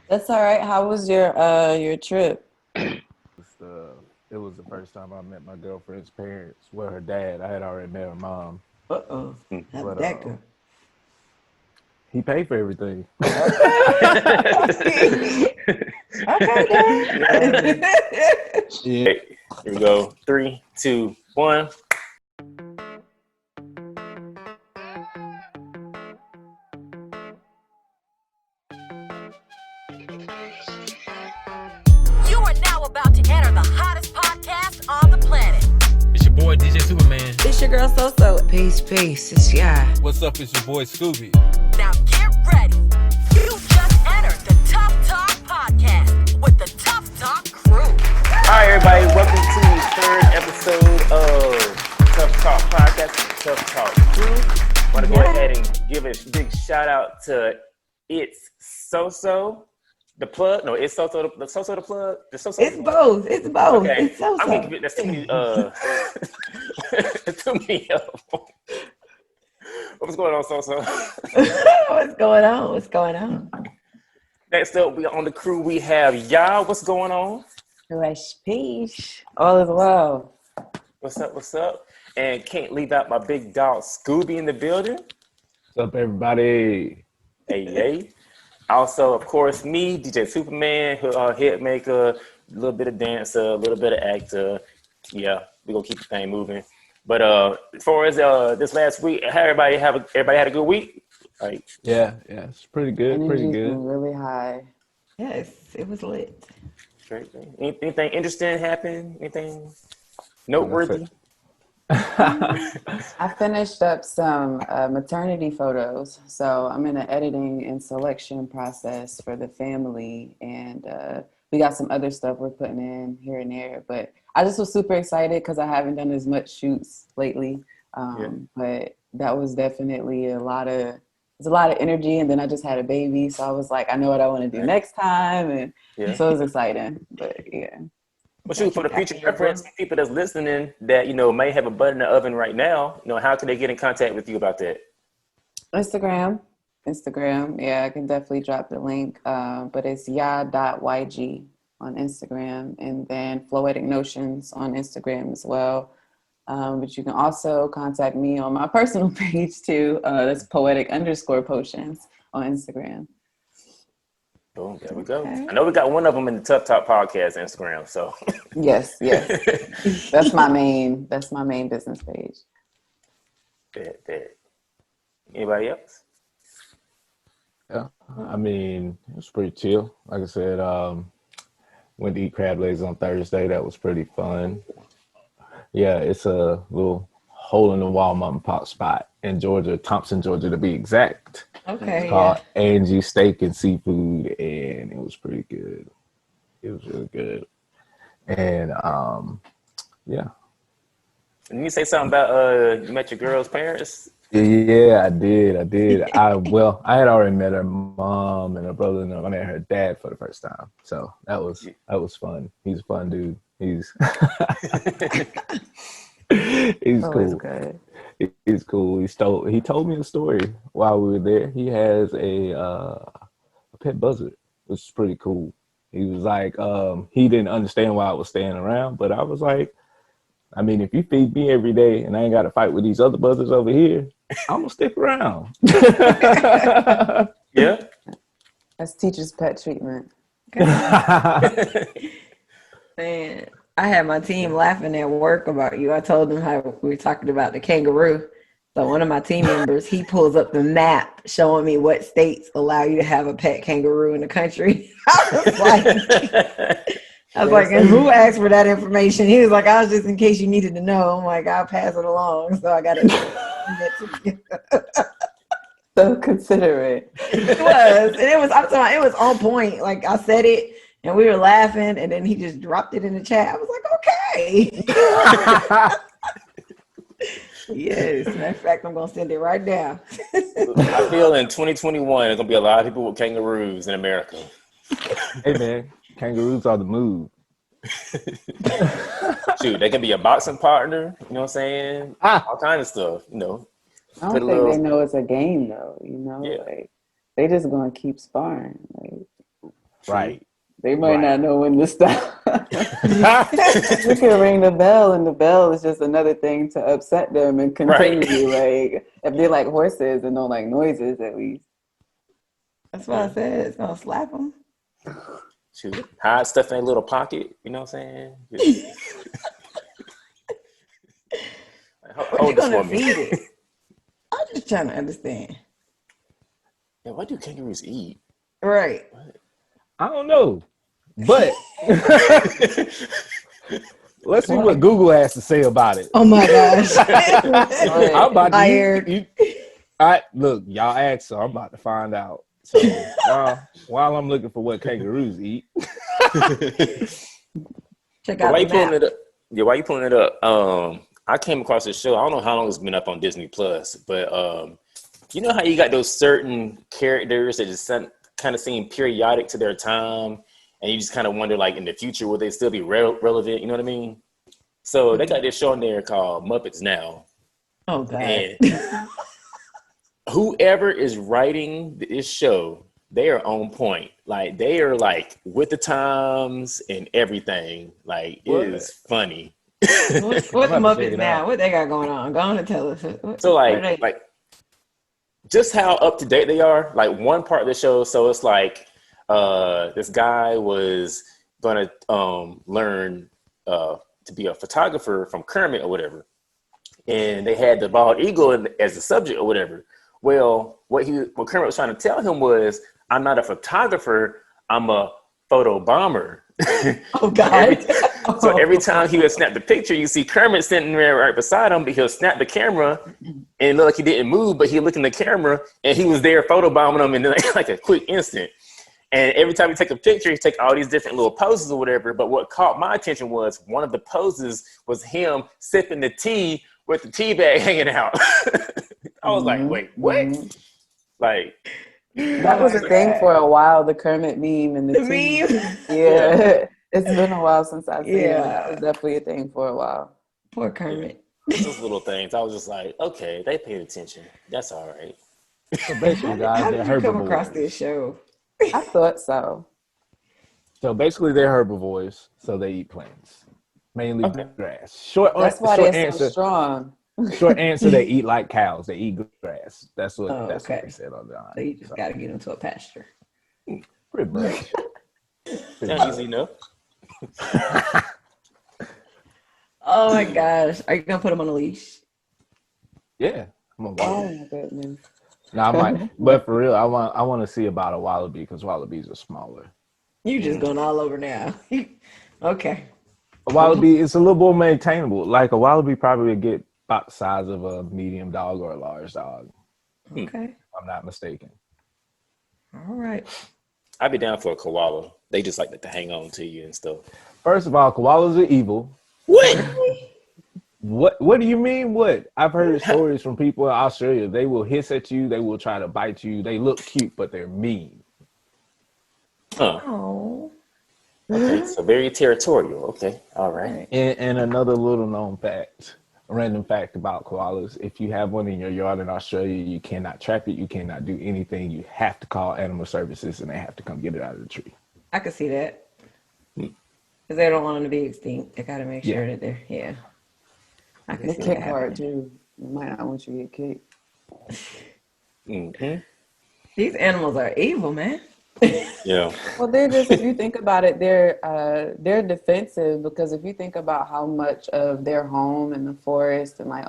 That's all right. How was your trip? It was the first time I met my girlfriend's parents. Well, her dad. I had already met her mom, Uh-oh. How did but that go? he paid for everything. Okay. Okay, Dad. Yeah. Here we go. 3, 2, 1. You are now about to enter the hottest podcast on the planet. It's your boy DJ Superman. It's your girl So. Peace, it's yeah. What's up? It's your boy Scooby. Now get ready. You just entered the Tough Talk podcast with the Tough Talk crew. All right, everybody. Welcome to the third episode of Tough Talk Podcast, Tough Talk Crew. Want to go ahead and give a big shout out to It's So. The plug? No, it's So the So the plug. The So It's both. It's both. Okay. It's So. I'm gonna give it. That's too many. Too many. What's going on, So? What's going on? What's going on? Next up, we on the crew. We have y'all. What's going on? Fresh peach. All is well. What's up? What's up? And can't leave out my big dog Scooby in the building. What's up, everybody? Hey. Also, of course, me, DJ Superman, hit maker, a little bit of dancer, a little bit of actor. Yeah, we're gonna keep the thing moving. But as far as this last week, everybody had a good week? Like, Yeah, it's pretty good. Pretty Energy's good. been really high. Yes, it was lit. great thing. Anything interesting happen? Anything noteworthy? I finished up some maternity photos, so I'm in the editing and selection process for the family, and we got some other stuff we're putting in here and there. But I just was super excited because I haven't done as much shoots lately, but that was definitely a lot of energy. And then I just had a baby, so I was like, I know what I want to do next time, and so it was exciting. But yeah. Well, shoot, for the future reference, people that's listening that, may have a butt in the oven right now, how can they get in contact with you about that? Instagram. Yeah, I can definitely drop the link. But it's ya.yg on Instagram, and then Floetic Notions on Instagram as well. But you can also contact me on my personal page too. That's poetic_potions on Instagram. Boom, there we go. Okay. I know we got one of them in the Tough Talk Podcast Instagram, so. Yes. That's my main business page. Bet. Anybody else? Yeah, I mean, it was pretty chill. Like I said, went to eat crab legs on Thursday. That was pretty fun. Yeah, it's a little hole in the wall mom and pop spot in Georgia, Thompson, Georgia, to be exact. Okay. It's called Angie Steak and Seafood, and it was pretty good. It was really good. And yeah. Didn't you say something about you met your girl's parents? Yeah, I did. I had already met her mom and her brother, and I met her dad for the first time. So that was fun. He's a fun dude. He's cool. Good. He's cool. He told me a story while we were there. He has a pet buzzard, which is pretty cool. He was like, he didn't understand why I was staying around, but I was like, I mean, if you feed me every day and I ain't got to fight with these other buzzards over here, I'm gonna stick around. Yeah. That's teacher's pet treatment. Man, I had my team laughing at work about you. I told them how we were talking about the kangaroo. So one of my team members, he pulls up the map showing me what states allow you to have a pet kangaroo in the country. I was like, and who asked for that information? He was like, I was just in case you needed to know. I'm like, I'll pass it along. So I got it. So considerate. It was. And it was on point. Like I said it and we were laughing and then he just dropped it in the chat. I was like, okay. Yes. Matter of fact, I'm going to send it right now. I feel in 2021, there's going to be a lot of people with kangaroos in America. Hey, man. Kangaroos are the move. Shoot, they can be a boxing partner, you know what I'm saying? All kind of stuff, I don't think they know it's a game though, Yeah. like they just gonna keep sparring. Like Right. They might Right. not know when to stop. You can ring the bell, and the bell is just another thing to upset them and continue. Like if they like horses and don't like noises, at least. That's what I said. It's gonna slap them. Shoot, hide stuff in a little pocket. You know what I'm saying? What you Hold this gonna for me. feed it? I'm just trying to understand. Yeah, what do kangaroos eat? Right. I don't know, but let's see what Google has to say about it. Oh my gosh. I'm about to Tired. look, y'all asked, so I'm about to find out. So while I'm looking for what kangaroos eat, Check But out why you the pulling map. it up? Yeah, why you pulling it up? I came across this show. I don't know how long it's been up on Disney Plus, but you know how you got those certain characters that just kind of seem periodic to their time, and you just kind of wonder, like, in the future, will they still be relevant? You know what I mean? So they got this show on there called Muppets Now, Oh God. and whoever is writing this show, they are on point. Like, they are like with the times and everything. Like, it is funny. What's the I'm about to check Muppets it now? out. What they got going on? Go on and tell us. So What are they? like just how up to date they are. Like, one part of the show, so it's like this guy was gonna learn to be a photographer from Kermit or whatever, and they had the bald eagle as the subject or whatever. Well, what Kermit was trying to tell him was, I'm not a photographer, I'm a photo bomber. Oh God. So every time he would snap the picture, you see Kermit sitting there right beside him, but he'll snap the camera and it looked like he didn't move, but he'd look in the camera and he was there photobombing them in like a quick instant. And every time he take a picture, he take all these different little poses or whatever. But what caught my attention was one of the poses was him sipping the tea with the tea bag hanging out. I was like, wait, what? Like, That was a thing for a while, the Kermit meme and the tea. meme. Yeah. It's been a while since I've seen it. Yeah. That was definitely a thing for a while. Poor Kermit. those little things. I was just like, okay, they paid attention. That's all right. So basically, guys, How they're did you come across herbivores. this show? I thought so. So basically, they're herbivores, so they eat plants, mainly Okay. grass. That's why they're so strong. Short answer: they eat like cows. They eat grass. That's what Oh, what okay. they said on the So you just got to get into a pasture. pretty much. Not easy enough. Oh my gosh. Are you going to put him on a leash? Yeah, I'm a Oh wallaby. my goodness. No, I might, but for real, I want to see about a wallaby because wallabies are smaller. You just going all over now. Okay. A wallaby is a little more maintainable. Like a wallaby probably would get about the size of a medium dog or a large dog. Okay. If I'm not mistaken. All right. I'd be down for a koala. They just like to hang on to you and stuff. First of all, koalas are evil. What? What do you mean? What? I've heard stories from people in Australia. They will hiss at you. They will try to bite you. They look cute, but they're mean. Huh. Oh. Okay. So very territorial. Okay. All right. And another little known fact, a random fact about koalas: if you have one in your yard in Australia, you cannot trap it. You cannot do anything. You have to call animal services, and they have to come get it out of the tree. I can see that. Because they don't want them to be extinct. They got to make sure that they're, yeah. I can The see that kick part happening. too. You might not want you to get kicked. Mm-hmm. These animals are evil, man. Yeah. Well, they're just, if you think about it, they're defensive, because if you think about how much of their home in the forest and like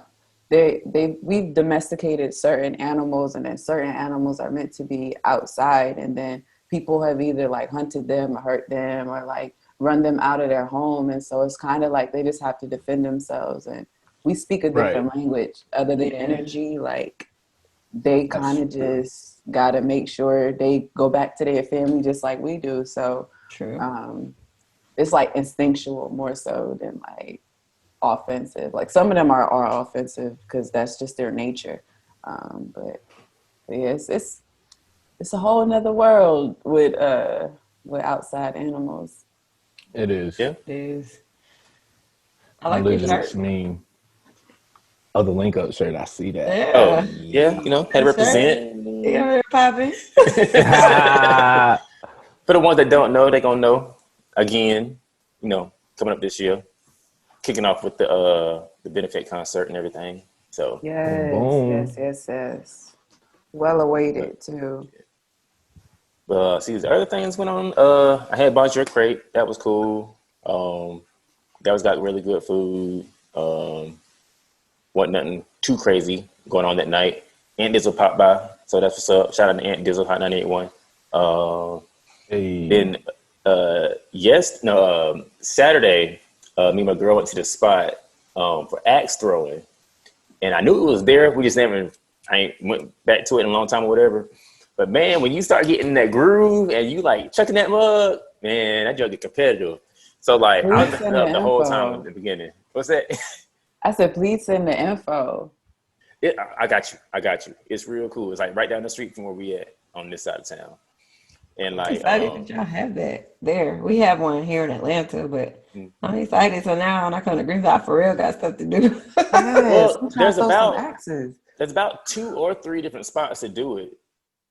we've domesticated certain animals, and then certain animals are meant to be outside, and then people have either like hunted them or hurt them or like run them out of their home, and so it's kind of like they just have to defend themselves. And we speak a different language other than energy. Like they kind of just got to make sure they go back to their family just like we do. So True. it's like instinctual more so than like offensive. Like some of them are offensive because that's just their nature. But yeah, it's a whole nother world with outside animals. It is. Yeah. It is. I I like live your in this shirt. meme. Oh, the link up shirt. I see that. Yeah. Oh, yeah. You know, had to represent. Yeah, they're popping. For the ones that don't know, they're gonna know again. You know, coming up this year, kicking off with the benefit concert and everything. So Yes, Boom. yes, yes, yes. Well awaited too. see, the other things went on. I had bought your crate. That was cool. That was got really good food. Wasn't nothing too crazy going on that night. Aunt Dizzle popped by, so that's what's up. Shout out to Aunt Dizzle, Hot 981. Hey. Then Saturday, me and my girl went to the spot for axe throwing, and I knew it was there. We just never, I ain't went back to it in a long time or whatever. But man, when you start getting in that groove and you like chucking that mug, man, that junk get competitive. So like I was Please messing send up the the whole time info. at the beginning. What's that? I said, please send the info. I got you. It's real cool. It's like right down the street from where we at on this side of town. And I'm like, excited that y'all have that there. We have one here in Atlanta, but mm. I'm excited. So now when I come to Greenville, I for real got stuff to do. Yes, Well, I'm trying to throw some axes. there's about 2 or 3 different spots to do it,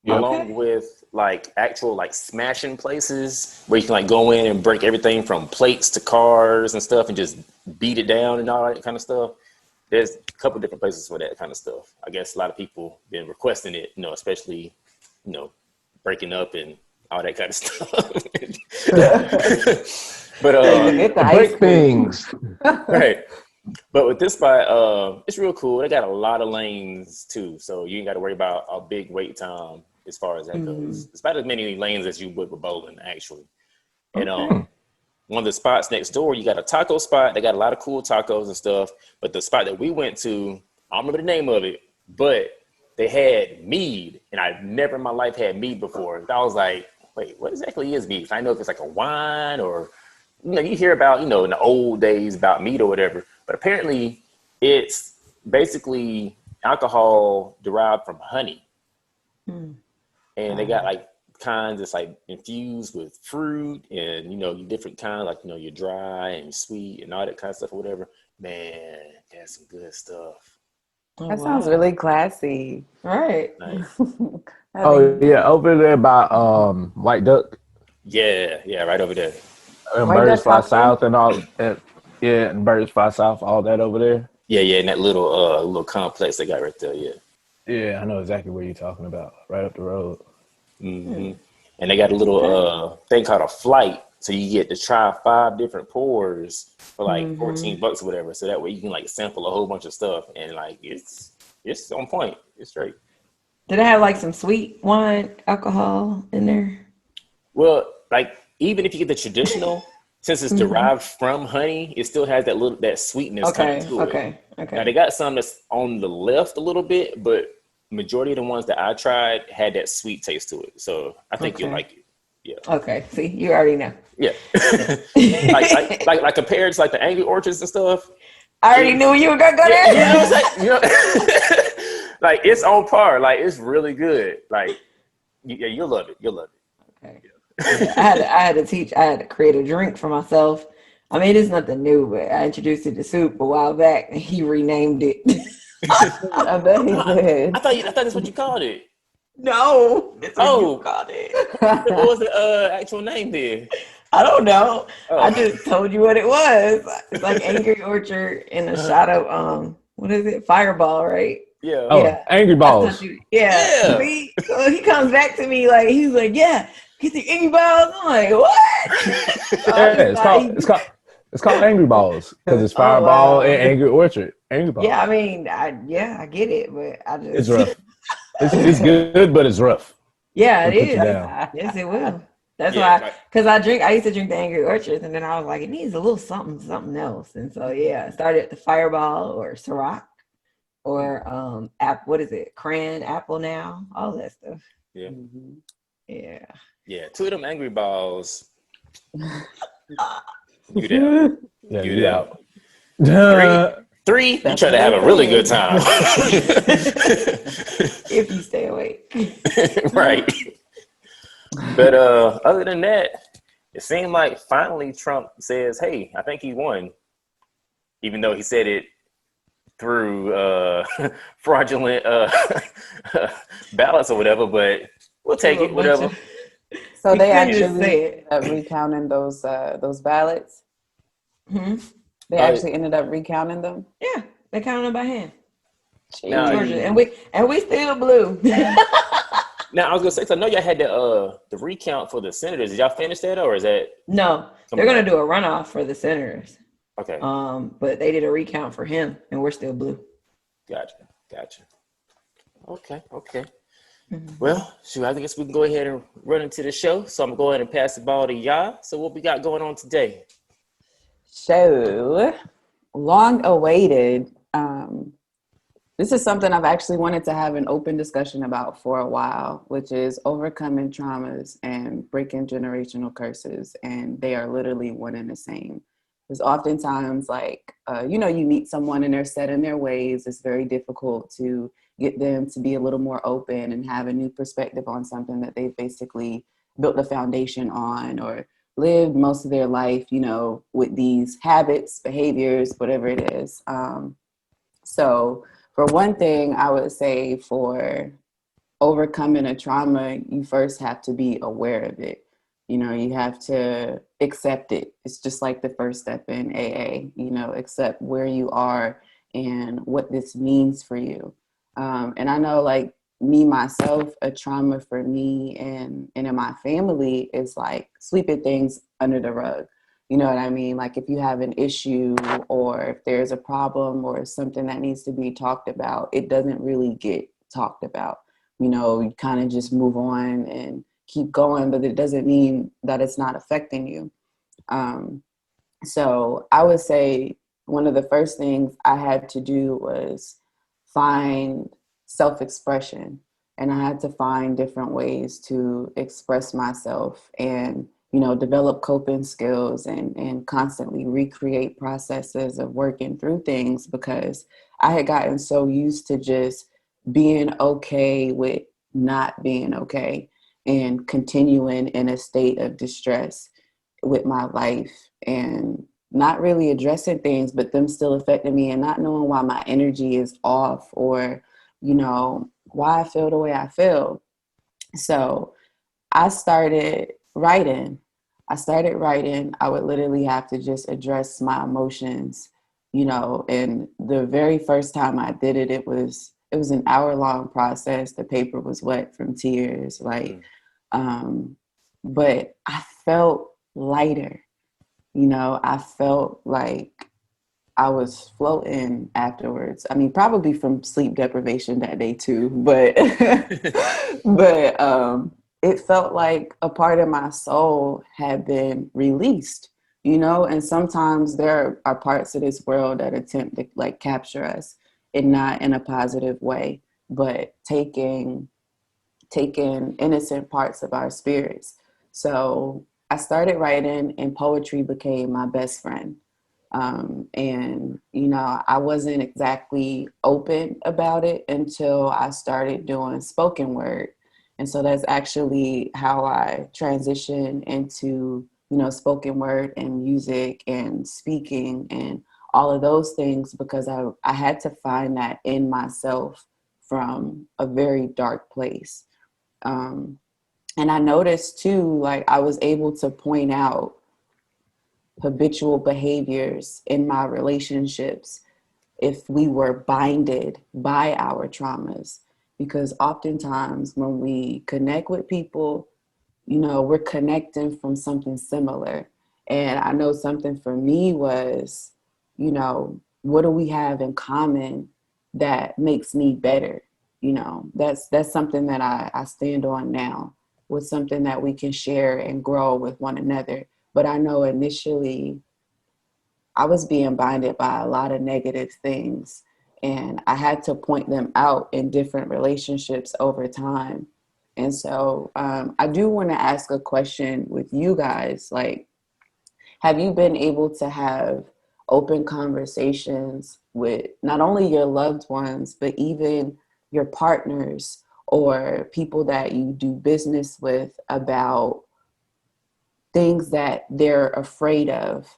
Yep. along with like actual like smashing places where you can like go in and break everything from plates to cars and stuff and just beat it down and all that kind of stuff. There's a couple different places for that kind of stuff. I guess a lot of people been requesting it, especially, breaking up and all that kind of stuff. But Get the ice Break cream. things. right. But with this spot, it's real cool. They got a lot of lanes too, so you ain't got to worry about a big wait time as far as that goes. It's about as many lanes as you would with bowling, actually. And one of the spots next door, you got a taco spot. They got a lot of cool tacos and stuff. But the spot that we went to, I don't remember the name of it, but they had mead, and I've never in my life had mead before. I was like, wait, what exactly is mead? I know if it's like a wine or, you hear about, in the old days about mead or whatever. But apparently it's basically alcohol derived from honey. And they got like kinds that's like infused with fruit and, different kinds, like, you're dry and sweet and all that kind of stuff or whatever. Man, that's some good stuff. That sounds really classy. Right. Nice. Oh yeah, over there by White Duck Yeah, right over there. and White Birds Duck Fly Taco? South and all. And Birds Fly South, all that over there. Yeah, in that little complex they got right there, yeah. Yeah, I know exactly where you're talking about. Right up the road. Mm-hmm. And they got a little thing called a flight, so you get to try 5 different pours for like $14 or whatever. So that way you can like sample a whole bunch of stuff, and like it's on point. It's straight. Did it have like some sweet wine alcohol in there? Well, like even if you get the traditional, since it's derived from honey, it still has that sweetness coming to it. Okay. Now they got some that's on the left a little bit, but majority of the ones that I tried had that sweet taste to it. So I think you'll like it. Yeah. Okay. See, you already know. Yeah. like compared to like the Angry Orchards and stuff. I already knew you were gonna go there. You know what I'm saying? Like it's on par. Like it's really good. Like you'll love it. You'll love it. Okay. I had to create a drink for myself. I mean, it's nothing new, but I introduced it to Soup a while back, and he renamed it. I bet he did. I thought that's what you called it. No, that's what you called it. What was the actual name then? I don't know. Oh. I just told you what it was. It's like Angry Orchard and a shot of what is it? Fireball, right? Yeah. Oh, Yeah. Angry Balls. Yeah. See? So he comes back to me like he's like, yeah, get the Angry Balls. I'm like, what? Yeah, it's called Angry Balls because it's Fireball and Angry Orchard. Angry Balls. Yeah, I mean, I get it, but I just It's rough. It's good, but it's rough. Yeah, it It'll put is. you down. Yes, it will. That's Yeah, why, because I used to drink the Angry Orchards, and then I was like, it needs a little something else. And so, yeah, I started at the Fireball or Ciroc or what is it? Cran, Apple now, all that stuff. Yeah. Yeah. Yeah. 2 of them Angry Balls. You down. Yeah, You you down. out. 3, you try to have a really good time. If you stay awake. Right. But other than that, it seemed like finally Trump says, hey, I think he won. Even though he said it through fraudulent ballots or whatever, but we'll take it, whatever. So they Continue to actually say ended it. up recounting those ballots. Hmm. They Uh, actually ended up recounting them. Yeah, they counted them by hand. now, Georgia, Jeez. and we still blue. now I was gonna say, 'cause I know y'all had the recount for the senators. Did y'all finish that, or is that No, they're coming gonna up? do a runoff for the senators. Okay, But they did a recount for him, and we're still blue. gotcha. Okay. Mhm. Well, shoot, I guess we can go ahead and run into the show. So I'm gonna go ahead and pass the ball to y'all. So what we got going on today? So long awaited. This is something I've actually wanted to have an open discussion about for a while, which is overcoming traumas and breaking generational curses. And they are literally one and the same. Because oftentimes, you meet someone and they're set in their ways. It's very difficult to get them to be a little more open and have a new perspective on something that they've basically built the foundation on or lived most of their life, with these habits, behaviors, whatever it is. So for one thing, I would say for overcoming a trauma, you first have to be aware of it. You have to accept it. It's just like the first step in AA, accept where you are and what this means for you. And I know, like me, myself, a trauma for me and in my family is like sweeping things under the rug. You know what I mean? Like if you have an issue or if there's a problem or something that needs to be talked about, it doesn't really get talked about. You kind of just move on and keep going, but it doesn't mean that it's not affecting you. So I would say one of the first things I had to do was find self-expression. And I had to find different ways to express myself and, develop coping skills and constantly recreate processes of working through things because I had gotten so used to just being okay with not being okay and continuing in a state of distress with my life and not really addressing things, but them still affecting me and not knowing why my energy is off or, why I feel the way I feel. So I started writing. I would literally have to just address my emotions, and the very first time I did it, it was an hour-long process. The paper was wet from tears, but I felt lighter. I felt like I was floating afterwards. I mean, probably from sleep deprivation that day too, but but it felt like a part of my soul had been released, and sometimes there are parts of this world that attempt to like capture us and not in a positive way, but taking innocent parts of our spirits. So I started writing, and poetry became my best friend. And, I wasn't exactly open about it until I started doing spoken word. And so that's actually how I transitioned into, spoken word and music and speaking and all of those things because I had to find that in myself from a very dark place. Um, and I noticed too, like I was able to point out habitual behaviors in my relationships if we were binded by our traumas. Because oftentimes when we connect with people, we're connecting from something similar. And I know something for me was, what do we have in common that makes me better? That's something that I stand on now with something that we can share and grow with one another. But I know initially I was being binded by a lot of negative things, and I had to point them out in different relationships over time. And so I do want to ask a question with you guys. Like, have you been able to have open conversations with not only your loved ones, but even your partners or people that you do business with about things that they're afraid of?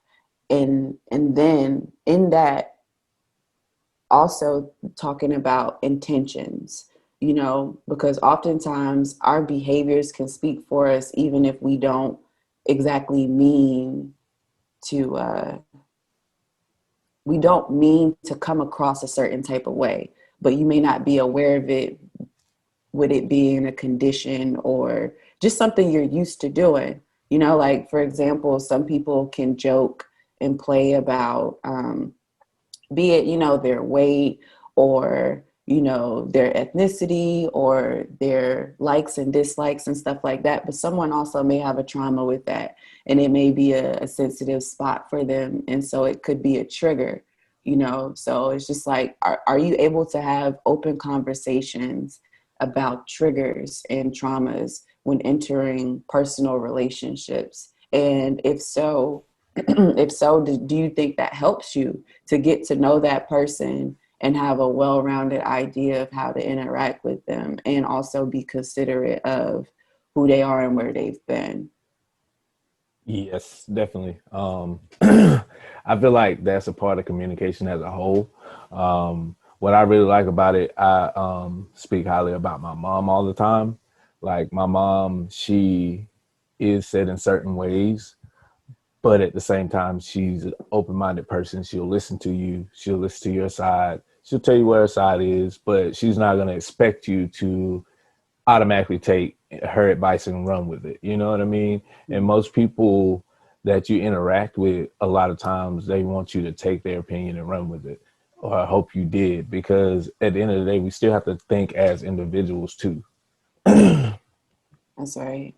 And then in that, also talking about intentions, you know, because oftentimes our behaviors can speak for us, even if we don't exactly mean to, we don't mean to come across a certain type of way, but you may not be aware of it with it being a condition or just something you're used to doing. You know, like for example, some people can joke and play about, be it, you know, their weight or, you know, their ethnicity or their likes and dislikes and stuff like that. But someone also may have a trauma with that, and it may be a sensitive spot for them. And so it could be a trigger, you know. So it's just like, are you able to have open conversations about triggers and traumas when entering personal relationships? And if so, if so, do you think that helps you to get to know that person and have a well-rounded idea of how to interact with them, and also be considerate of who they are and where they've been? Yes, definitely. I feel like that's a part of communication as a whole. What I really like about it, I speak highly about my mom all the time. Like my mom, she is set in certain ways, but at the same time, she's an open-minded person. She'll listen to you. She'll listen to your side. She'll tell you where her side is, but she's not going to expect you to automatically take her advice and run with it. You know what I mean? And most people that you interact with, a lot of times they want you to take their opinion and run with it. Or I hope you did, because at the end of the day, we still have to think as individuals too. That's right.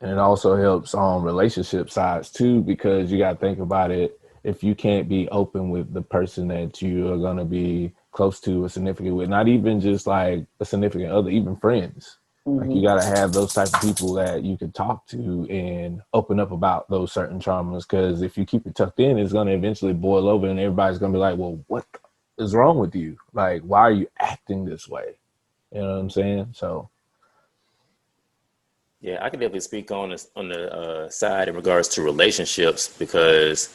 And it also helps on relationship sides too, because you got to think about it. If you can't be open with the person that you are going to be close to or significant with, not even just like a significant other, even friends, like you got to have those type of people that you can talk to and open up about those certain traumas. Because if you keep it tucked in, it's going to eventually boil over and everybody's going to be like, well, what is wrong with you? Like, why are you acting this way? You know what I'm saying? So Yeah, I can definitely speak on this on the side in regards to relationships because,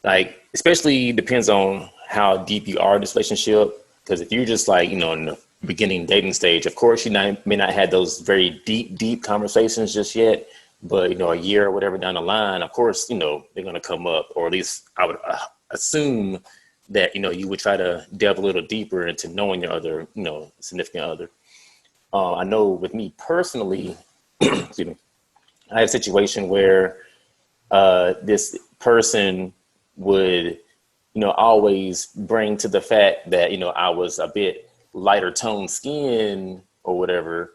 like, especially depends on how deep you are in this relationship. Because if you're just like, you know, in the beginning dating stage, of course, may not have those very deep conversations just yet. But, you know, a year or whatever down the line, of course, you know, they're going to come up, or at least I would assume that, you know, you would try to delve a little deeper into knowing your other, you know, significant other. I know with me personally, excuse me, I had a situation where this person would, you know, always bring to the fact that, you know, I was a bit lighter toned skin or whatever.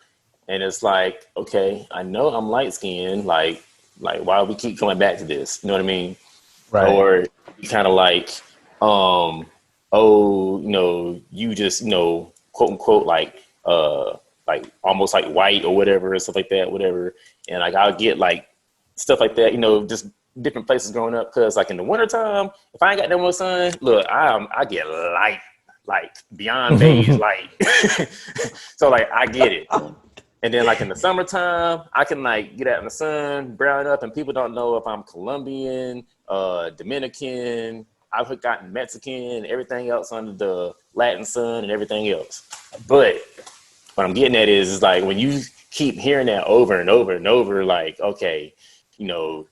And it's like, okay, I know I'm light skinned. Why do we keep coming back to this? You know what I mean? right. Or kind of oh, you know, you just, you know, quote unquote, like almost like white or whatever, and stuff like that, whatever. And like, I'll get like stuff like that, you know, just different places growing up. Cause like in the wintertime, if I ain't got no more sun, look, I get light, like beyond beige light. So like, I get it. And then like in the summertime, I can like get out in the sun, brown up, and people don't know if I'm Colombian, Dominican, I've gotten Mexican, everything else under the Latin sun and everything else. But what I'm getting at is like when you keep hearing that over and over and over, like, okay, you know,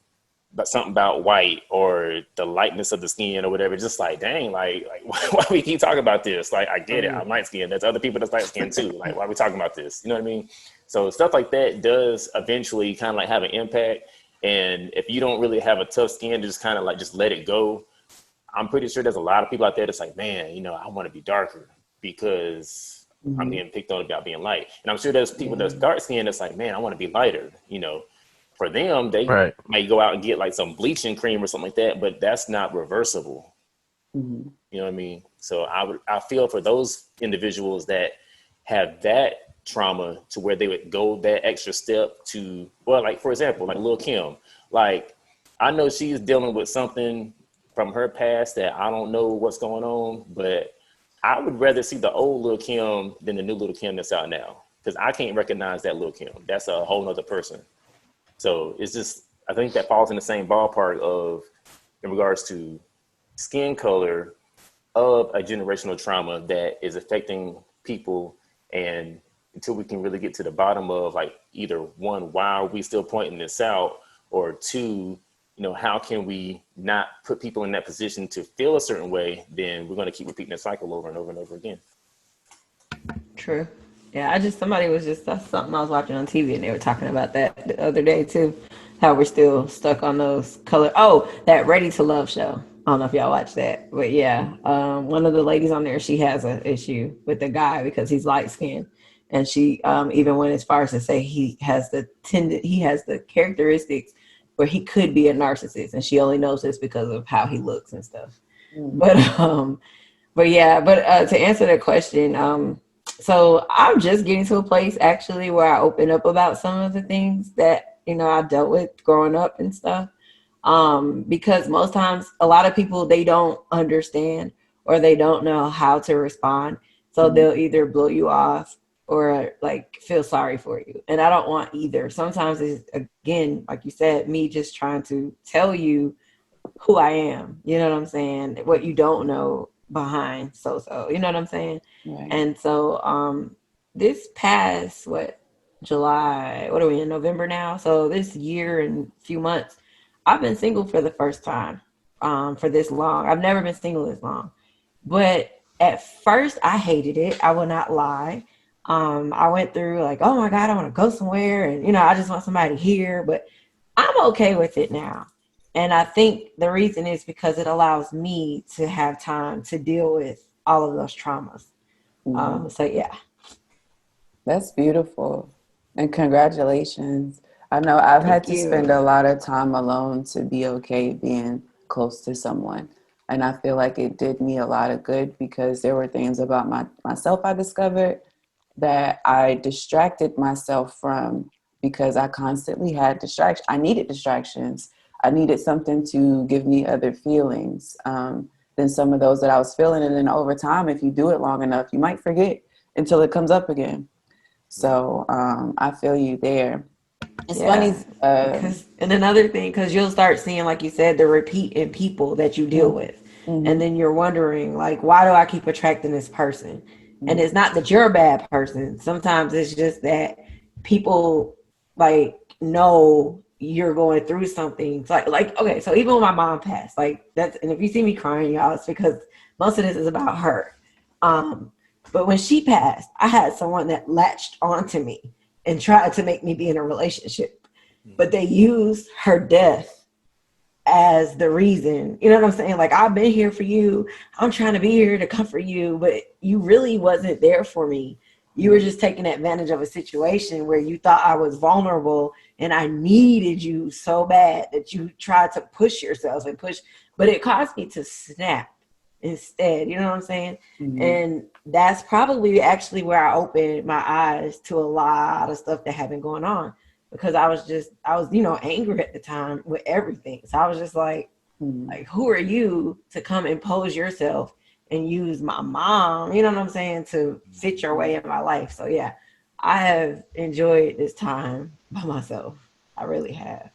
but something about white or the lightness of the skin or whatever, just like, dang, like why we keep talking about this? Like, I get it, I'm light skinned. There's other people that's light skinned too. Like, why are we talking about this? You know what I mean? So stuff like that does eventually kind of like have an impact. And if you don't really have a tough skin, just kind of like just let it go. I'm pretty sure there's a lot of people out there that's like, man, you know, I want to be darker because I'm getting picked on about being light. And I'm sure there's people that's dark skinned that's like, man, I want to be lighter. You know, for them, they Right. might go out and get like some bleaching cream or something like that, but that's not reversible. You know what I mean? So I feel for those individuals that have that trauma to where they would go that extra step to, well, like for example, like Lil' Kim, like I know she's dealing with something from her past that I don't know what's going on, but I would rather see the old Lil' Kim than the new Lil' Kim that's out now, because I can't recognize that Lil' Kim. That's a whole nother person. So it's just, I think that falls in the same ballpark of, in regards to skin color, of a generational trauma that is affecting people, and until we can really get to the bottom of like either one, why are we still pointing this out, or two, how can we not put people in that position to feel a certain way, then we're going to keep repeating the cycle over and over and over again. True. Yeah, that's something I was watching on TV and they were talking about that the other day too. How we're still stuck on those color. Oh, that Ready to Love show. I don't know if y'all watch that, but yeah, one of the ladies on there, she has an issue with the guy because he's light skinned, and she even went as far as to say he has the characteristics where he could be a narcissist, and she only knows this because of how he looks and stuff. But yeah, to answer that question, so I'm just getting to a place actually where I open up about some of the things that I dealt with growing up and stuff. Because most times a lot of people, they don't understand or they don't know how to respond. So they'll either blow you off or like feel sorry for you. And I don't want either. Sometimes it's, again, like you said, me just trying to tell you who I am. You know what I'm saying? What you don't know behind. You know what I'm saying? Right. And so this past, July, what are we in, November now? So this year and few months, I've been single for the first time for this long. I've never been single this long. But at first, I hated it. I will not lie. I went through like, oh my God, I want to go somewhere. And, I just want somebody here. But I'm okay with it now. And I think the reason is because it allows me to have time to deal with all of those traumas. So, yeah. That's beautiful. And congratulations. I know I've had to spend a lot of time alone to be okay being close to someone. And I feel like it did me a lot of good because there were things about myself I discovered that I distracted myself from because I constantly had distractions. I needed distractions. I needed something to give me other feelings than some of those that I was feeling. And then over time, if you do it long enough, you might forget until it comes up again. So I feel you there. It's funny. And another thing, because you'll start seeing, like you said, the repeat in people that you deal with. And then you're wondering, like, why do I keep attracting this person? And it's not that you're a bad person. Sometimes it's just that people like know you're going through something. It's like okay, so even when my mom passed, like that's, and if you see me crying, y'all, it's because most of this is about her. But when she passed, I had someone that latched onto me and tried to make me be in a relationship, but they used her death as the reason. You know what I'm saying? Like, I've been here for you. I'm trying to be here to comfort you, but you really wasn't there for me. You were just taking advantage of a situation where you thought I was vulnerable and I needed you so bad that you tried to push yourself and push, but it caused me to snap instead. You know what I'm saying? And that's probably actually where I opened my eyes to a lot of stuff that had been going on, because I was angry at the time with everything. So I was just like, who are you to come impose yourself and use my mom, you know what I'm saying, to fit your way in my life? So yeah, I have enjoyed this time by myself. I really have.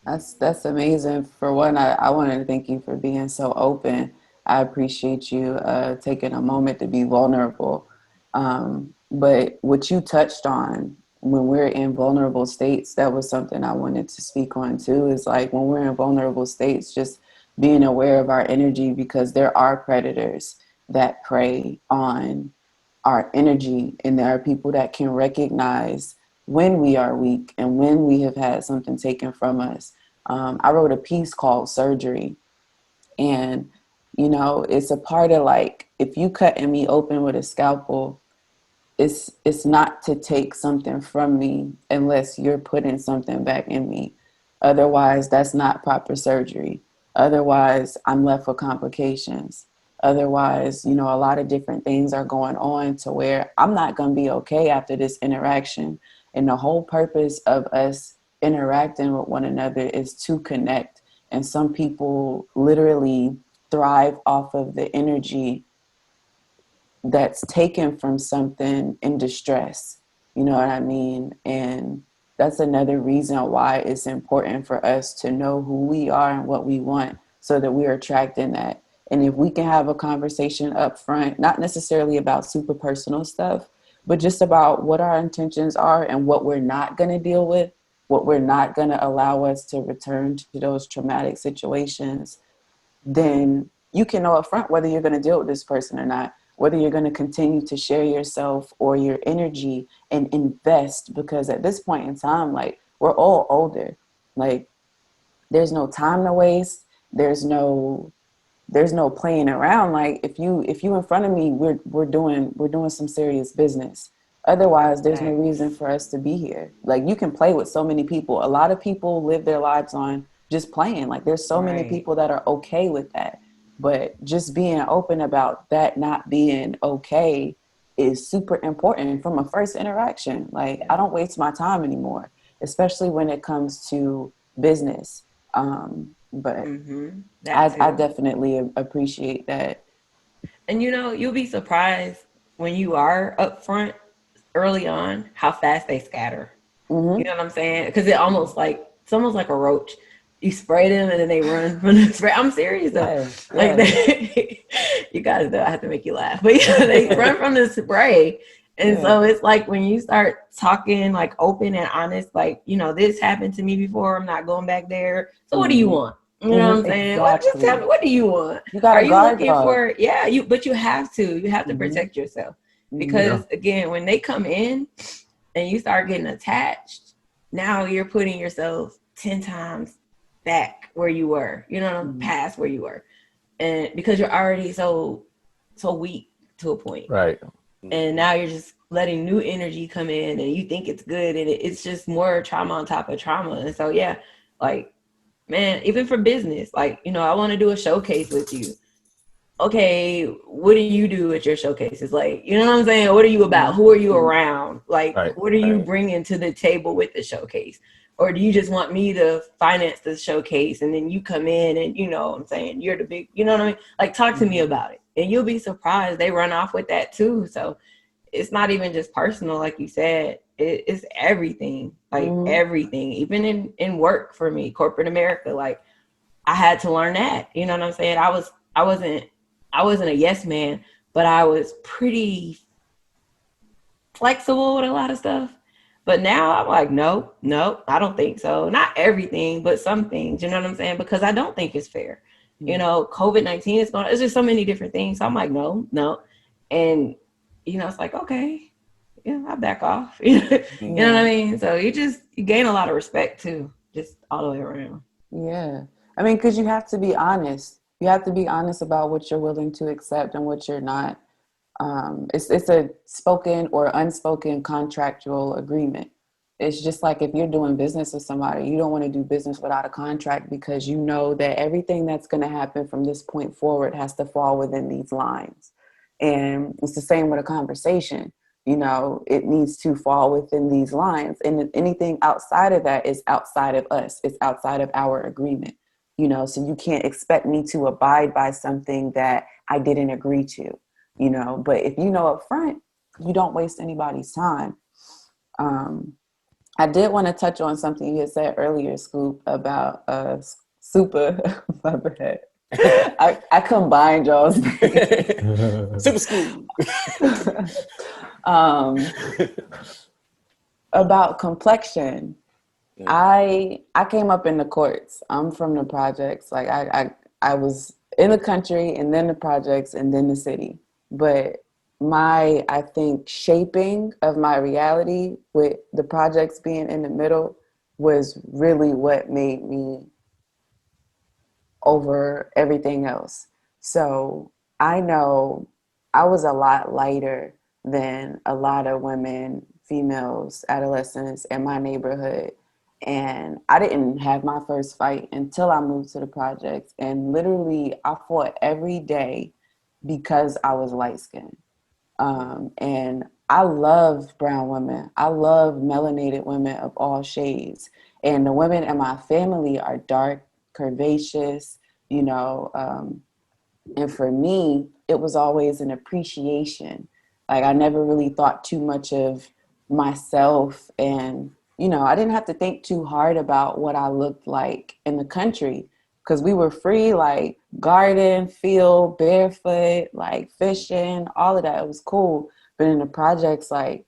That's amazing. For one, I wanted to thank you for being so open. I appreciate you taking a moment to be vulnerable. But what you touched on, when we're in vulnerable states, that was something I wanted to speak on too, is like when we're in vulnerable states, just being aware of our energy, because there are predators that prey on our energy, and there are people that can recognize when we are weak and when we have had something taken from us. I wrote a piece called Surgery, and it's a part of like, if you cutting me open with a scalpel, it's not to take something from me unless you're putting something back in me. Otherwise, that's not proper surgery. Otherwise, I'm left with complications. Otherwise, a lot of different things are going on to where I'm not going to be okay after this interaction. And the whole purpose of us interacting with one another is to connect. And some people literally thrive off of the energy that's taken from something in distress. You know what I mean? And that's another reason why it's important for us to know who we are and what we want, so that we're attracting that. And if we can have a conversation up front, not necessarily about super personal stuff, but just about what our intentions are and what we're not going to deal with, what we're not going to allow us to return to those traumatic situations, then you can know up front whether you're going to deal with this person or not, whether you're going to continue to share yourself or your energy and invest. Because at this point in time, like, we're all older. Like, there's no time to waste. There's no playing around. Like, if you in front of me, we're doing some serious business. Otherwise, there's no reason for us to be here. Like, you can play with so many people. A lot of people live their lives on just playing. Like, there's so many people that are okay with that. But just being open about that not being okay is super important from a first interaction. Like, I don't waste my time anymore, especially when it comes to business. But I definitely appreciate that. And you'll be surprised when you are upfront early on how fast they scatter. You know what I'm saying? Because it's almost like a roach. You spray them and then they run from the spray. I'm serious though. Yes, Like you guys know I have to make you laugh, but they run from the spray. And so it's like when you start talking like open and honest, like, this happened to me before. I'm not going back there. So what do you want? You know what I'm saying? Exactly. Just tell me, what do you want? You got Are a you guard looking dog. for? Yeah, but you have to protect yourself because again, when they come in and you start getting attached, now you're putting yourself 10 times back where you were. Past where you were, and because you're already so weak to a point, Right? And now you're just letting new energy come in, and you think it's good, and it's just more trauma on top of trauma. And so like, man, even for business, like, I want to do a showcase with you. Okay, what do you do at your showcases? Like, you know what I'm saying? What are you about? Who are you around? Like, what are you bringing to the table with the showcase? Or do you just want me to finance the showcase and then you come in and, you know what I'm saying, you're the big, you know what I mean? Like, talk to me about it. And you'll be surprised. They run off with that too. So it's not even just personal, like you said. It's everything, like everything, even in work for me, corporate America. Like, I had to learn that, you know what I'm saying? I wasn't a yes man, but I was pretty flexible with a lot of stuff. But now I'm like, nope, I don't think so. Not everything, but some things, you know what I'm saying? Because I don't think it's fair. COVID-19 is it's just so many different things. So I'm like, no. And, it's like, okay, I back off. You know what I mean? So you gain a lot of respect too, just all the way around. Yeah. I mean, because you have to be honest. You have to be honest about what you're willing to accept and what you're not. It's a spoken or unspoken contractual agreement. It's just like if you're doing business with somebody, you don't want to do business without a contract because you know that everything that's going to happen from this point forward has to fall within these lines. And it's the same with a conversation. It needs to fall within these lines. And anything outside of that is outside of us. It's outside of our agreement. So you can't expect me to abide by something that I didn't agree to. But if you know up front, you don't waste anybody's time. I did want to touch on something you had said earlier, Scoop, about super. My bad. I combined y'all's Super Scoop. About complexion. I came up in the courts. I'm from the projects. Like I was in the country and then the projects and then the city. But I think shaping of my reality with the projects being in the middle was really what made me over everything else. So I know I was a lot lighter than a lot of women, females, adolescents in my neighborhood. And I didn't have my first fight until I moved to the projects. And literally I fought every day because I was light skinned. And I love brown women. I love melanated women of all shades. And the women in my family are dark, curvaceous, and for me, it was always an appreciation. Like, I never really thought too much of myself, and, I didn't have to think too hard about what I looked like in the country because we were free. Like, garden, field, barefoot, like fishing, all of that. It was cool. But in the projects, like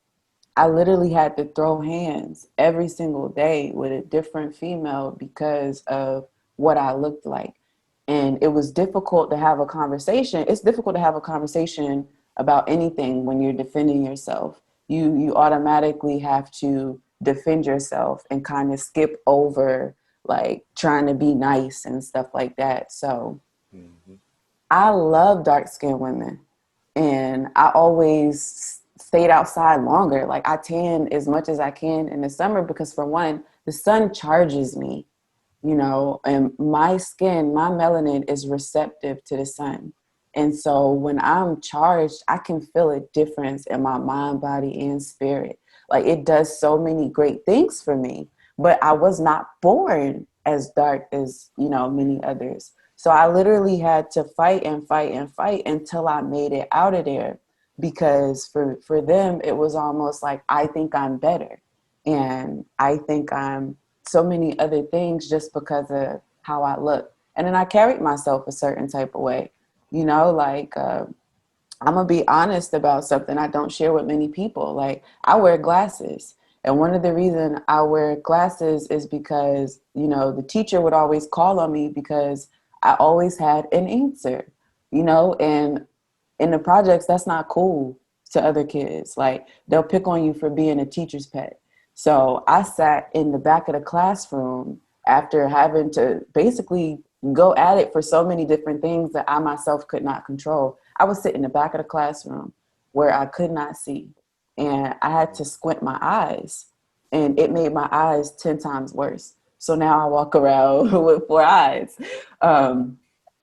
I literally had to throw hands every single day with a different female because of what I looked like. And it was difficult to have a conversation. It's difficult to have a conversation about anything when you're defending yourself. You automatically have to defend yourself and kind of skip over like trying to be nice and stuff like that. So I love dark skinned women, and I always stayed outside longer. Like I tan as much as I can in the summer because for one, the sun charges me, you know, and my skin, my melanin is receptive to the sun. And so when I'm charged, I can feel a difference in my mind, body, and spirit. Like it does so many great things for me, but I was not born as dark as, you know, many others. So I literally had to fight and fight and fight until I made it out of there, because for them, it was almost like, I think I'm better. And I think I'm so many other things just because of how I look. And then I carried myself a certain type of way, you know, like I'm gonna be honest about something I don't share with many people. Like I wear glasses. And one of the reasons I wear glasses is because, you know, the teacher would always call on me because I always had an answer, you know, and in the projects, that's not cool to other kids. Like they'll pick on you for being a teacher's pet. So I sat in the back of the classroom after having to basically go at it for so many different things that I myself could not control. I would sit in the back of the classroom where I could not see, and I had to squint my eyes, and it made my eyes 10 times worse. So now I walk around with 4 eyes.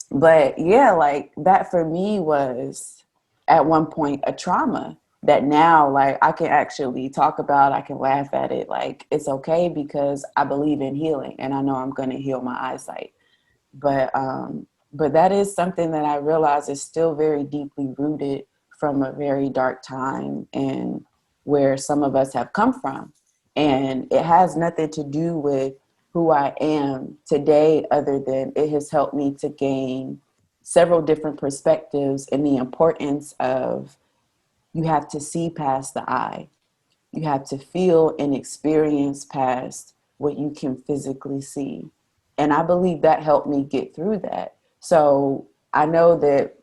But yeah, like that for me was at one point a trauma that now like I can actually talk about, I can laugh at it. Like it's okay because I believe in healing and I know I'm going to heal my eyesight. But that is something that I realize is still very deeply rooted from a very dark time and where some of us have come from. And it has nothing to do with who I am today, other than it has helped me to gain several different perspectives and the importance of you have to see past the eye. You have to feel and experience past what you can physically see. And I believe that helped me get through that. So I know that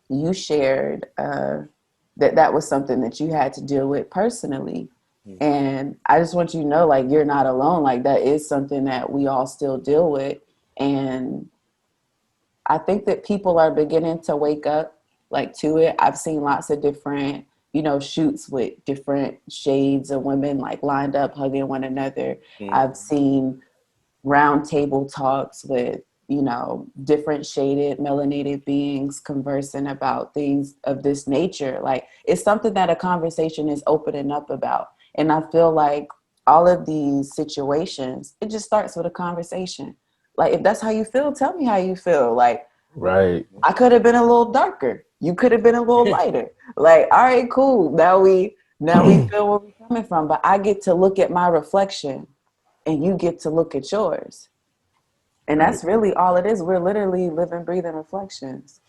you shared that was something that you had to deal with personally. And I just want you to know, like, you're not alone. Like, that is something that we all still deal with. And I think that people are beginning to wake up, like, to it. I've seen lots of different, you know, shoots with different shades of women, like, lined up, hugging one another. I've seen round table talks with, you know, different shaded, melanated beings conversing about things of this nature. Like, it's something that a conversation is opening up about. And I feel like all of these situations, it just starts with a conversation. Like, if that's how you feel, tell me how you feel. Like, Right. I could have been a little darker. You could have been a little lighter. Like, all right, cool. Now we feel where we're coming from. But I get to look at my reflection and you get to look at yours. And that's really all it is. We're literally living, breathing reflections.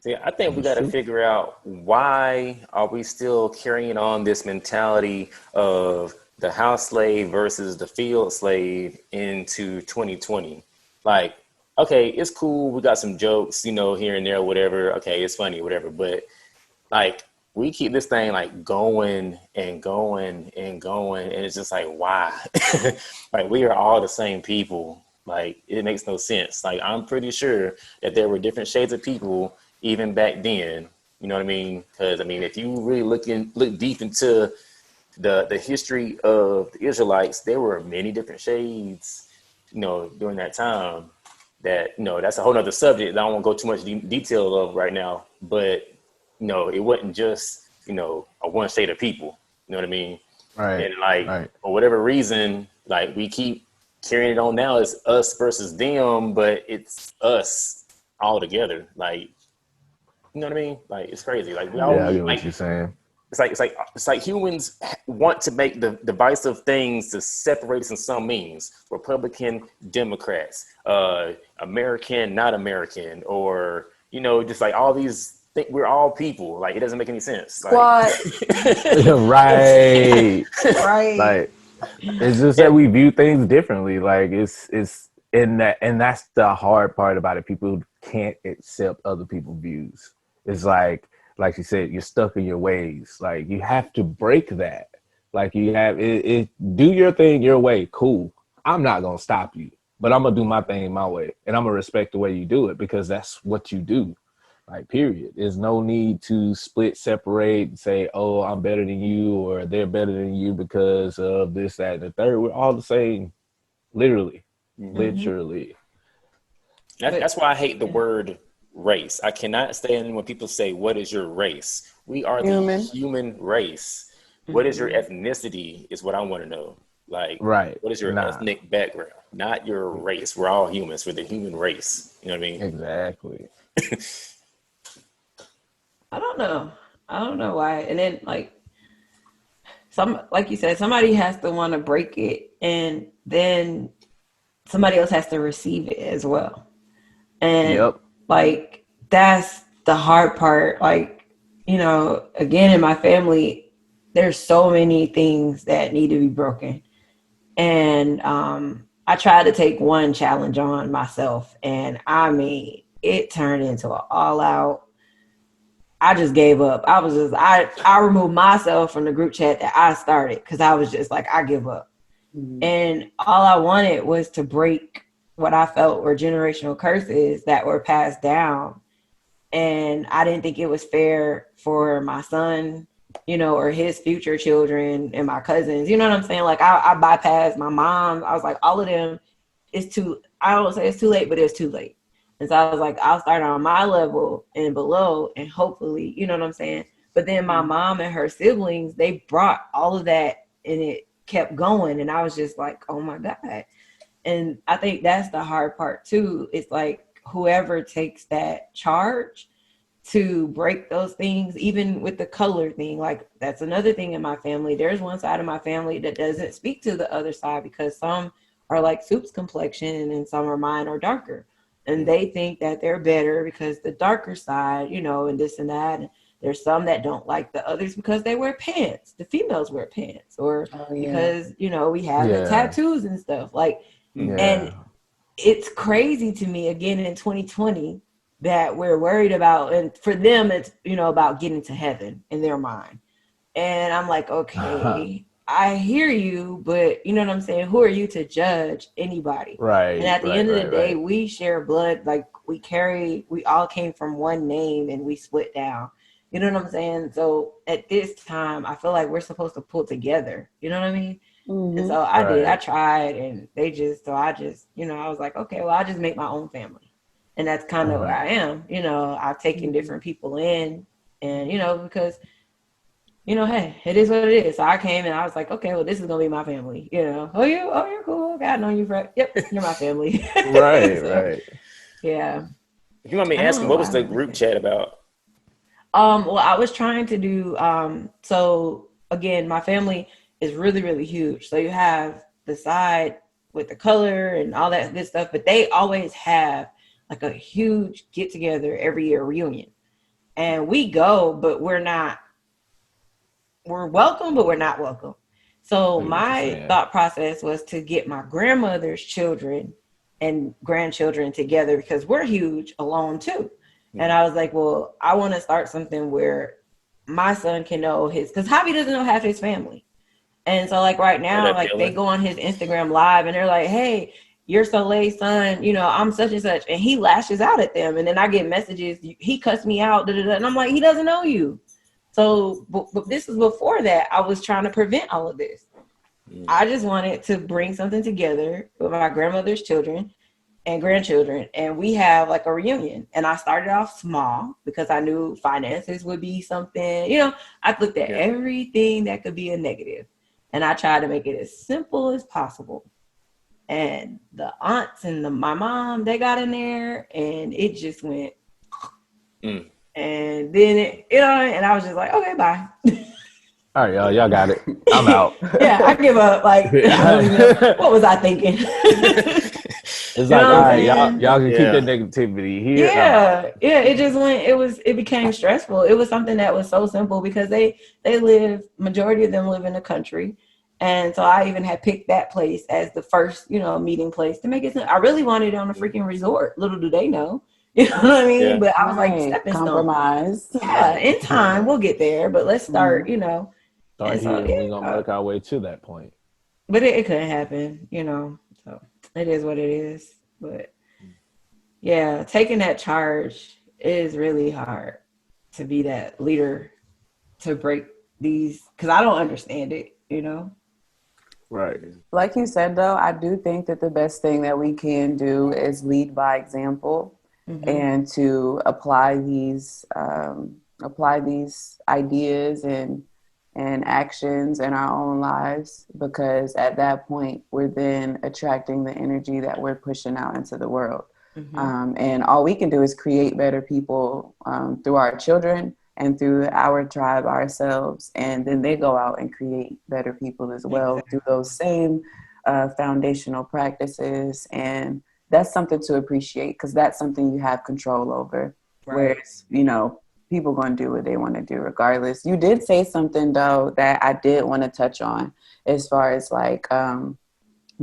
See, I think we got to figure out, why are we still carrying on this mentality of the house slave versus the field slave into 2020? Like, okay, it's cool. We got some jokes, you know, here and there, whatever. Okay, it's funny, whatever. But like, we keep this thing like going and going and going. And it's just like, why? Like, we are all the same people. Like, it makes no sense. Like, I'm pretty sure that there were different shades of people even back then, you know what I mean? Because I mean, if you really look deep into the history of the Israelites, there were many different shades, you know, during that time. That, you know, that's a whole nother subject that I don't want to go too much detail of right now. But you know, it wasn't just, you know, a one shade of people. You know what I mean? Right. And like, right. for whatever reason, like, we keep carrying it on now. It's us versus them, but it's us all together. Like, you know what I mean? Like, it's crazy. Like, we all, Yeah, I get what like, you're saying. it's like humans want to make the divisive things to separate us in some means. Republican, Democrats, American, not American, or just like all these. We're all people. Like, it doesn't make any sense. Squad. Right. Right. Like, it's just that we view things differently. Like, it's and that's the hard part about it. People can't accept other people's views. It's like you said, you're stuck in your ways. Like, you have to break that. Like, you have it do your thing your way. Cool. I'm not gonna stop you, but I'm gonna do my thing my way, and I'm gonna respect the way you do it because that's what you do. Like, period. There's no need to split, separate, and say, oh, I'm better than you, or they're better than you because of this, that, and the third. We're all the same, literally. Literally. That's why I hate the word race. I cannot stand when people say, what is your race? We are the human race. What is your ethnicity is what I want to know. Like, right. What is your ethnic background? Not your race. We're all humans. We're the human race. You know what I mean? Exactly. I don't know why. And then, like you said, somebody has to want to break it, and then somebody else has to receive it as well. And like, that's the hard part. Like, again, in my family, there's so many things that need to be broken. And I tried to take one challenge on myself, and I mean, it turned into an all-out. I just gave up. I removed myself from the group chat that I started because I was just like, I give up. And all I wanted was to break what I felt were generational curses that were passed down. And I didn't think it was fair for my son, or his future children and my cousins. You know what I'm saying? Like, I bypassed my mom. I was like, all of them, I don't say it's too late, but it's too late. And so I was like, I'll start on my level and below, and hopefully, you know what I'm saying? But then my mom and her siblings, they brought all of that, and it kept going. And I was just like, oh my God. And I think that's the hard part too. It's like, whoever takes that charge to break those things, even with the color thing, like, that's another thing in my family. There's one side of my family that doesn't speak to the other side because some are like Soup's complexion, and then some are mine or darker. And they think that they're better because the darker side, and this and that. And there's some that don't like the others because they wear pants. The females wear pants, or because, we have the tattoos and stuff. Like, and it's crazy to me, again, in 2020, that we're worried about, and for them, it's, about getting to heaven in their mind. And I'm like, okay, I hear you, but you know what I'm saying? Who are you to judge anybody? Right. And at the end of the day, we share blood. Like, we all came from one name, and we split down. You know what I'm saying? So at this time, I feel like we're supposed to pull together. You know what I mean? And so I did. I tried, and I was like, okay, well, I'll just make my own family. And that's kind of where I am. I've taken different people in, and, because, hey, it is what it is. So I came and I was like, okay, well, this is gonna be my family. Oh, you're cool. Okay, I've known you for, yep, you're my family. Right. Yeah. If you want me asking, what was the group chat about? Well, I was trying to do, so again, my family is really, really huge. So you have the side with the color and all that good stuff, but they always have like a huge get together every year reunion. And we go, but we're welcome, but we're not welcome. So my thought process was to get my grandmother's children and grandchildren together because we're huge alone too. And I was like, well, I want to start something where my son can know because Javi doesn't know half his family. And so, like, right now, like, they go on his Instagram live and they're like, hey, your Soleil's son, I'm such and such. And he lashes out at them. And then I get messages, he cussed me out. And I'm like, he doesn't know you. So, but this is before that. I was trying to prevent all of this. I just wanted to bring something together with my grandmother's children and grandchildren, and we have like a reunion. And I started off small because I knew finances would be something, I looked at everything that could be a negative, and I tried to make it as simple as possible. And the aunts and my mom, they got in there, and it just went. And then and I was just like, okay, bye. All right, y'all got it. I'm out. Yeah, I give up. Like, I don't even know. What was I thinking? It's You like, know all what I'm right, saying? y'all can keep Yeah. that negativity here, and I'm out. Yeah, yeah. It just went. It became stressful. It was something that was so simple because they live. Majority of them live in the country, and so I even had picked that place as the first, meeting place to make it. I really wanted it on a freaking resort. Little do they know, you know what I mean? Yeah. But I was like Right. stepping stone. Compromise. Yeah, in time we'll get there, but let's start. Mhm. And Start so here, and we're gonna yeah, work our way to that point. but it couldn't happen, So it is what it is. But yeah, taking that charge is really hard to be that leader to break these because I don't understand it. Right. Like you said, though, I do think that the best thing that we can do is lead by example Mm-hmm. and to apply these ideas and actions in our own lives, because at that point we're then attracting the energy that we're pushing out into the world. Mm-hmm. And all we can do is create better people through our children and through our tribe ourselves. And then they go out and create better people as well through Exactly. those same foundational practices. And that's something to appreciate because that's something you have control over. Right. Whereas, people going to do what they want to do regardless. You did say something, though, that I did want to touch on as far as like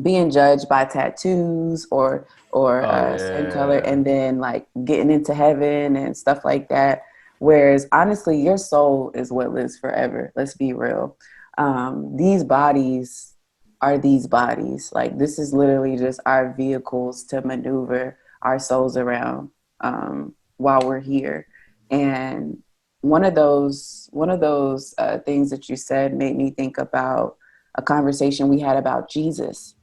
being judged by tattoos or Oh skin color, yeah. and then like getting into heaven and stuff like that. Whereas honestly, your soul is what lives forever. Let's be real. These bodies are these bodies. Like this is literally just our vehicles to maneuver our souls around while we're here. And one of those things that you said made me think about a conversation we had about Jesus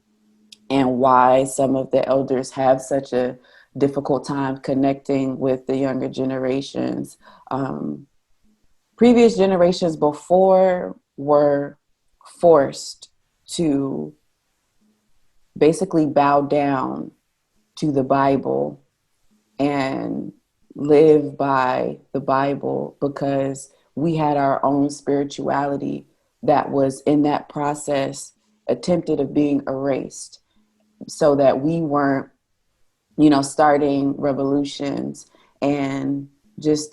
and why some of the elders have such a difficult time connecting with the younger generations. Um, Previous generations before were forced to basically bow down to the Bible and live by the Bible because we had our own spirituality that was in that process attempted of being erased so that we weren't, starting revolutions and just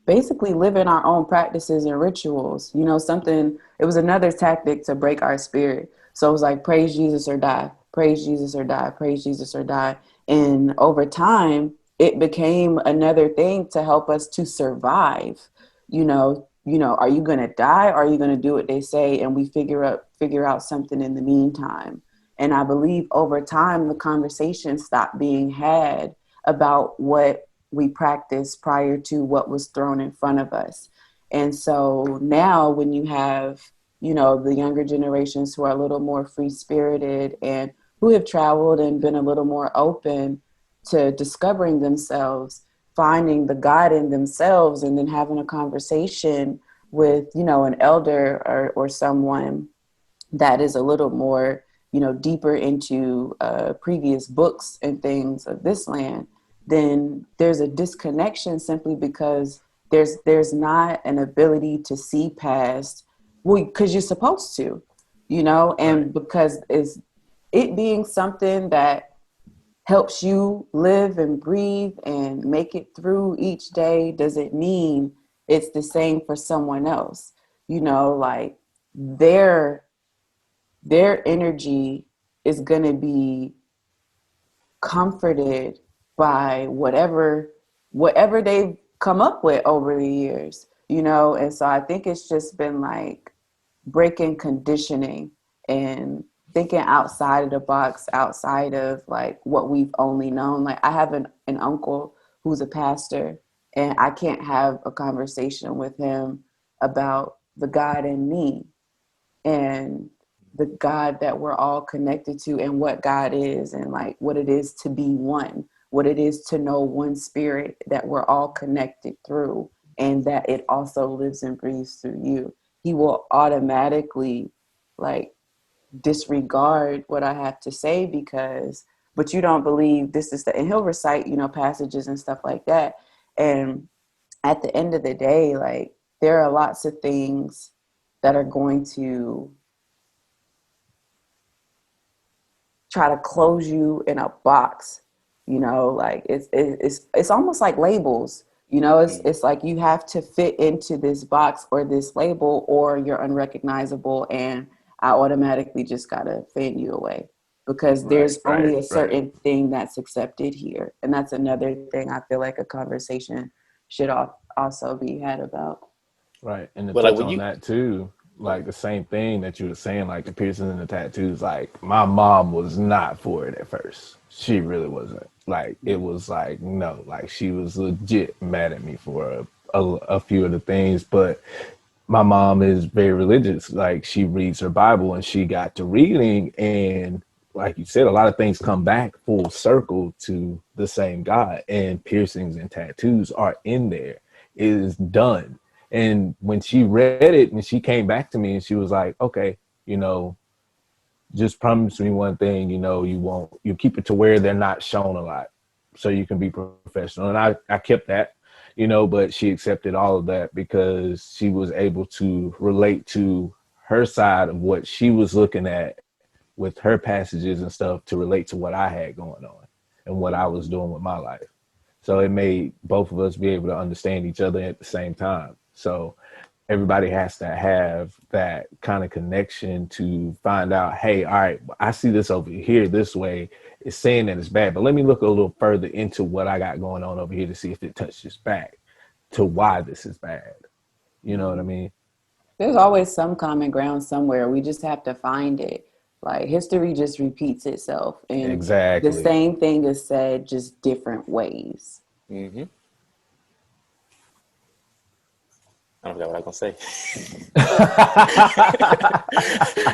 basically living our own practices and rituals. It was another tactic to break our spirit. So it was like, praise Jesus or die, praise Jesus or die, praise Jesus or die. And over time, it became another thing to help us to survive. Are you going to die? Or are you going to do what they say? And we figure out something in the meantime. And I believe over time, the conversation stopped being had about what we practiced prior to what was thrown in front of us. And so now when you have, the younger generations who are a little more free spirited and who have traveled and been a little more open to discovering themselves, finding the God in themselves, and then having a conversation with, an elder or someone that is a little more, deeper into previous books and things of this land, then there's a disconnection simply because there's not an ability to see past, well, because you're supposed to, Right. and because it being something that helps you live and breathe and make it through each day doesn't mean it's the same for someone else. Like their their energy is going to be comforted by whatever they've come up with over the years, and so I think it's just been like breaking conditioning and thinking outside of the box, outside of like what we've only known. Like I have an uncle who's a pastor, and I can't have a conversation with him about the God in me and the God that we're all connected to, and what God is, and like what it is to be one, what it is to know one spirit that we're all connected through, and that it also lives and breathes through you. He will automatically like disregard what I have to say but you don't believe this is and he'll recite, passages and stuff like that. And at the end of the day, like there are lots of things that are going to try to close you in a box, you know, like it's almost like labels, you know, it's like you have to fit into this box or this label or you're unrecognizable, and I automatically just gotta fan you away because there's only a certain thing that's accepted here. And that's another thing I feel like a conversation should also be had about. Right. And to Well, like touch when on you, that too, like the same thing that you were saying, like the piercings and the tattoos, like my mom was not for it at first. She really wasn't. Like it was like, no, like she was legit mad at me for a few of the things. But my mom is very religious. Like she reads her Bible and she got to reading, and like you said, a lot of things come back full circle to the same God, and piercings and tattoos are in there. It is done. And when she read it and she came back to me and she was like, okay, you know, just promise me one thing, you know, you keep it to where they're not shown a lot so you can be professional. And I kept that, you know, but she accepted all of that because she was able to relate to her side of what she was looking at with her passages and stuff to relate to what I had going on and what I was doing with my life. So it made both of us be able to understand each other at the same time. So everybody has to have that kind of connection to find out, hey, all right, I see this over here this way. It's saying that it's bad, but let me look a little further into what I got going on over here to see if it touches back to why this is bad. You know what I mean? There's always some common ground somewhere. We just have to find it. Like history just repeats itself, and the Exactly. same thing is said just different ways. I don't know what I was gonna say.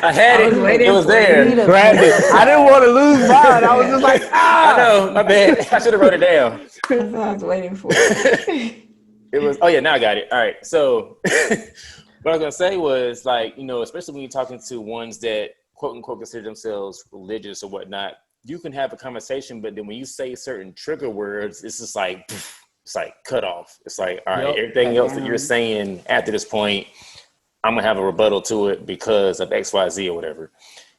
I had I was it. waiting It was for you. there. Grabbed it. I didn't want to lose mine. I was just like, I know. My bad. I should have wrote it down. That's what I was waiting for. It was. Oh yeah. Now I got it. All right. So what I was gonna say was like, you know, especially when you're talking to ones that quote unquote consider themselves religious or whatnot, you can have a conversation, but then when you say certain trigger words, it's just like. It's like cut off. It's like, all right, everything else that you're saying after this point, I'm gonna have a rebuttal to it because of X, Y, Z or whatever.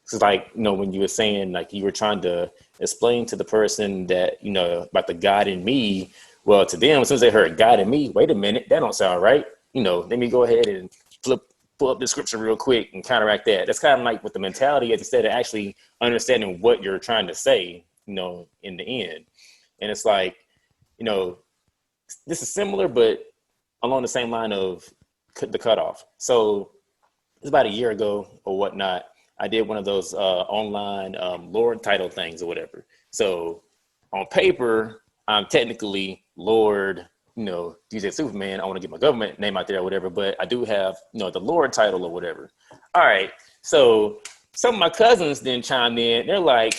It's like, you know, when you were saying like you were trying to explain to the person that, you know, about the God in me. Well, to them, as soon as they heard God in me, wait a minute, that don't sound right. You know, let me go ahead and pull up the scripture real quick and counteract that. That's kind of like what the mentality is instead of actually understanding what you're trying to say, you know, in the end. And it's like, you know, this is similar, but along the same line of the cutoff. So it's about a year ago or whatnot. I did one of those online Lord title things or whatever. So on paper, I'm technically Lord, you know, DJ Superman. I want to get my government name out there or whatever, but I do have, you know, the Lord title or whatever. All right. So some of my cousins then chimed in. They're like,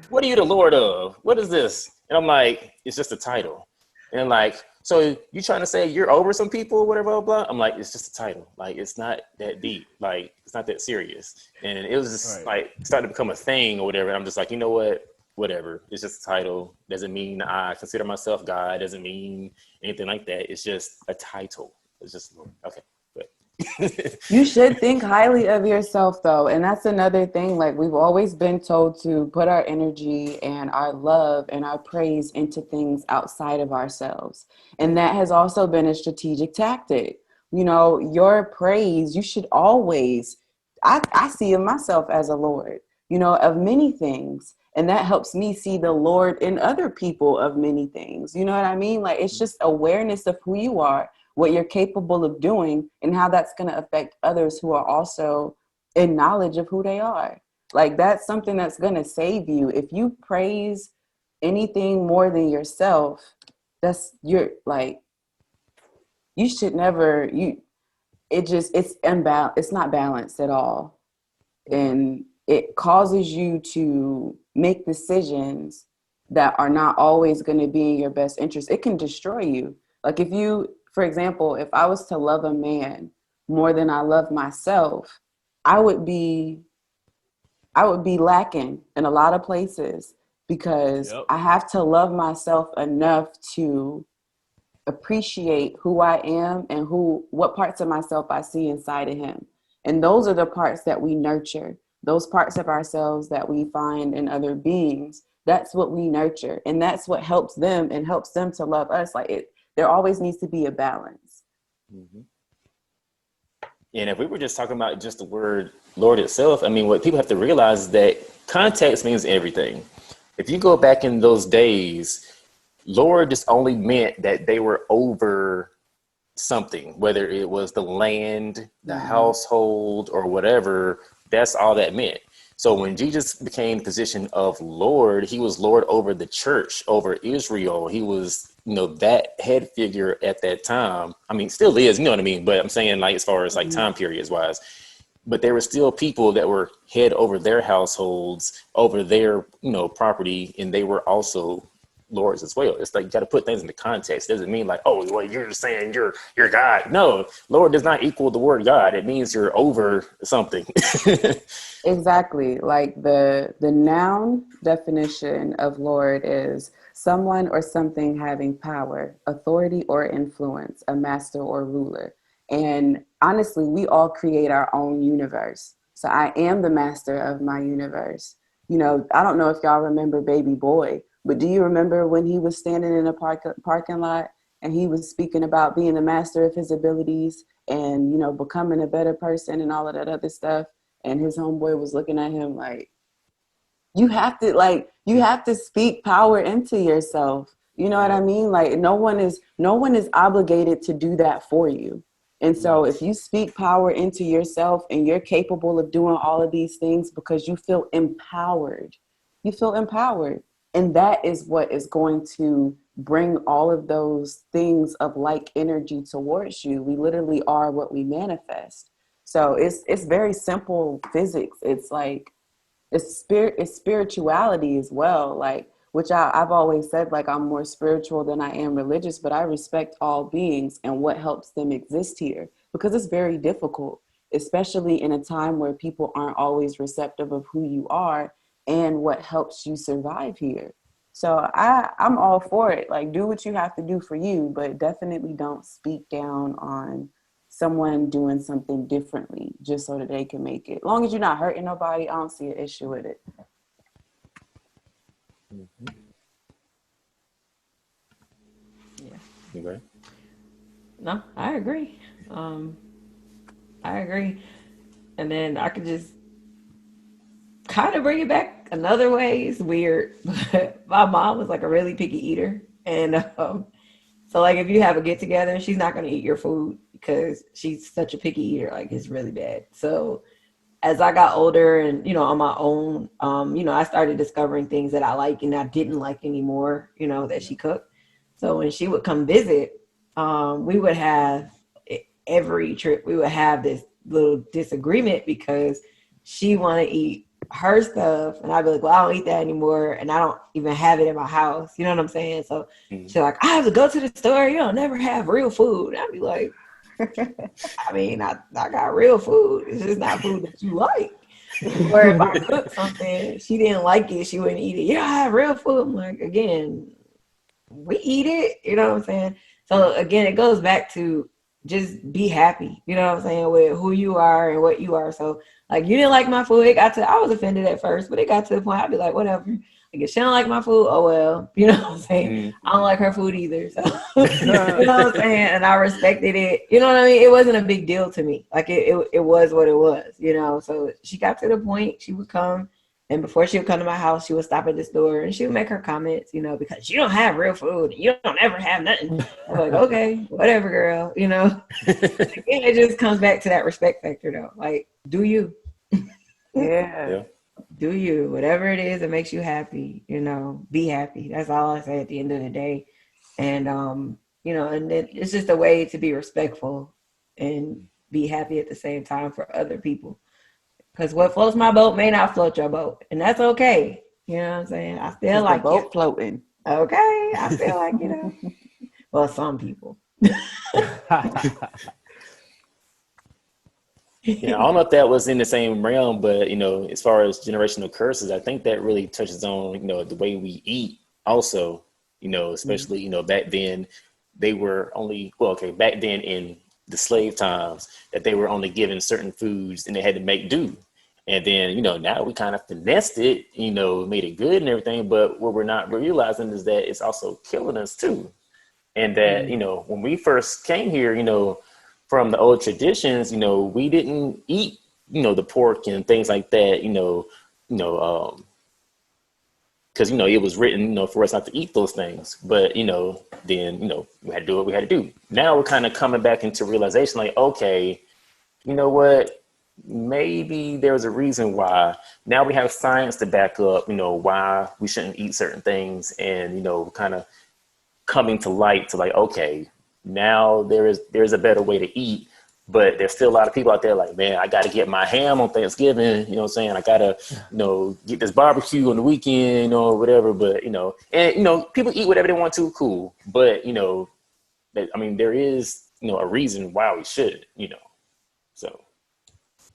what are you the Lord of? What is this? And I'm like, it's just a title. And like, so you trying to say you're over some people or whatever, blah, blah? I'm like, it's just a title. Like, it's not that deep. Like, it's not that serious. And it was just like starting to become a thing or whatever. And I'm just like, you know what? Whatever. It's just a title. Doesn't mean I consider myself God. Doesn't mean anything like that. It's just a title. It's just, okay. You should think highly of yourself, though. And that's another thing. Like, we've always been told to put our energy and our love and our praise into things outside of ourselves. And that has also been a strategic tactic. You know, your praise, you should always, I see of myself as a Lord, you know, of many things. And that helps me see the Lord in other people of many things. You know what I mean? Like, it's just awareness of who you are, what you're capable of doing, and how that's going to affect others who are also in knowledge of who they are. Like, that's something that's going to save you. If you praise anything more than yourself, you're like, you should never, it's not balanced at all. And it causes you to make decisions that are not always going to be in your best interest. It can destroy you. Like, if you, for example, if I was to love a man more than I love myself, I would be lacking in a lot of places because I have to love myself enough to appreciate who I am and what parts of myself I see inside of him. And those are the parts that we nurture. Those parts of ourselves that we find in other beings, that's what we nurture. And that's what helps them and helps them to love us. There always needs to be a balance. Mm-hmm. And if we were just talking about just the word Lord itself, I mean, what people have to realize is that context means everything. If you go back in those days, Lord just only meant that they were over something, whether it was the land, the household, or whatever. That's all that meant. So when Jesus became the position of Lord, he was Lord over the church, over Israel. He was, that head figure at that time. I mean, still is, you know what I mean? But I'm saying, like, as far as like time periods wise, but there were still people that were head over their households, over their, property, and they were also lords as well. It's like you got to put things into context. It doesn't mean like, oh, well, you're just saying you're God. No, Lord does not equal the word God. It means you're over something. Exactly. Like the noun definition of Lord is someone or something having power, authority, or influence, a master or ruler. And honestly, we all create our own universe. So I am the master of my universe. I don't know if y'all remember Baby Boy, but do you remember when he was standing in a parking lot and he was speaking about being the master of his abilities and, becoming a better person and all of that other stuff? And his homeboy was looking at him like, you have to speak power into yourself. You know what I mean? Like no one is obligated to do that for you. And so if you speak power into yourself and you're capable of doing all of these things because you feel empowered. And that is what is going to bring all of those things of like energy towards you. We literally are what we manifest. So it's very simple physics. It's like, it's spirituality as well. Like, which I've always said, like, I'm more spiritual than I am religious, but I respect all beings and what helps them exist here, because it's very difficult, especially in a time where people aren't always receptive of who you are and what helps you survive here. So I'm all for it. Like, do what you have to do for you, but definitely don't speak down on someone doing something differently just so that they can make it. As long as you're not hurting nobody, I don't see an issue with it. You agree? No, I agree. I agree. And then I could just kind of bring it back another way. It's weird, but my mom was like a really picky eater. And so like if you have a get together, she's not going to eat your food because she's such a picky eater. Like it's really bad. So as I got older and, on my own, I started discovering things that I like and I didn't like anymore, that she cooked. So when she would come visit, we would have every trip, we would have this little disagreement because she wanted to eat her stuff. And I'd be like, well, I don't eat that anymore. And I don't even have it in my house. You know what I'm saying? So she's like, I have to go to the store. You don't never have real food. And I'd be like, I mean, I got real food. It's just not food that you like. Or if I cook something, she didn't like it, she wouldn't eat it. Yeah, I have real food. I'm like, again, we eat it. You know what I'm saying? So again, it goes back to just be happy. You know what I'm saying? With who you are and what you are. So like, you didn't like my food. I was offended at first, but it got to the point I'd be like, whatever. Like if she don't like my food, oh well. You know what I'm saying? I don't like her food either. So you know what I'm saying? And I respected it. You know what I mean? It wasn't a big deal to me. Like it was what it was, So she got to the point she would come, and before she would come to my house, she would stop at the store and she would make her comments, because you don't have real food. You don't ever have nothing. I'm like, okay, whatever, girl. Again, it just comes back to that respect factor though. Like, do you? Yeah. Do you, whatever it is that makes you happy, be happy. That's all I say at the end of the day. And, and it's just a way to be respectful and be happy at the same time for other people. Because what floats my boat may not float your boat. And that's okay. You know what I'm saying? I still like the boat floating. Okay. I feel like, well, some people. Yeah, I don't know if that was in the same realm, but as far as generational curses, I think that really touches on the way we eat also, especially back then they were only, well, okay, back then in the slave times, that they were only given certain foods and they had to make do. And then, you know, now we kind of finessed it, you know, made it good and everything. But what we're not realizing is that it's also killing us too. And that, you know, when we first came here, you know, from the old traditions, you know, we didn't eat, you know, the pork and things like that, because, you know, it was written, you know, for us not to eat those things. But, you know, then, you know, we had to do what we had to do. Now we're kind of coming back into realization like, okay, you know what? Maybe there's a reason why. Now we have science to back up, you know, why we shouldn't eat certain things, and, you know, kind of coming to light to like, okay, now there's a better way to eat. But there's still a lot of people out there like, man, I got to get my ham on Thanksgiving. You know what I'm saying? I got to, you know, get this barbecue on the weekend, you know, or whatever. But, you know, and, you know, people eat whatever they want to. Cool. But, you know, I mean, there is, you know, a reason why we should, you know, so.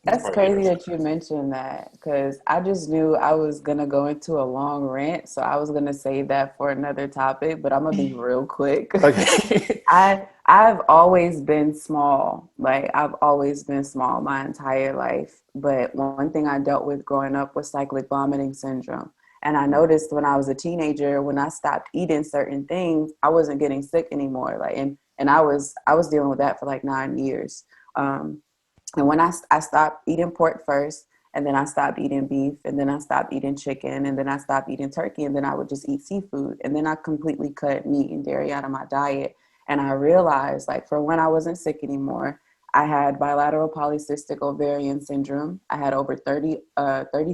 That's crazy that you mentioned that, because I just knew I was going to go into a long rant. So I was going to save that for another topic, but I'm going to be real quick. Okay. I've always been small. Like, I've always been small my entire life. But one thing I dealt with growing up was cyclic vomiting syndrome. And I noticed when I was a teenager, when I stopped eating certain things, I wasn't getting sick anymore. Like, and I was dealing with that for like 9 years. And when I stopped eating pork first, and then I stopped eating beef, and then I stopped eating chicken, and then I stopped eating turkey, and then I would just eat seafood. And then I completely cut meat and dairy out of my diet. And I realized, like, for when I wasn't sick anymore, I had bilateral polycystic ovarian syndrome. I had over 30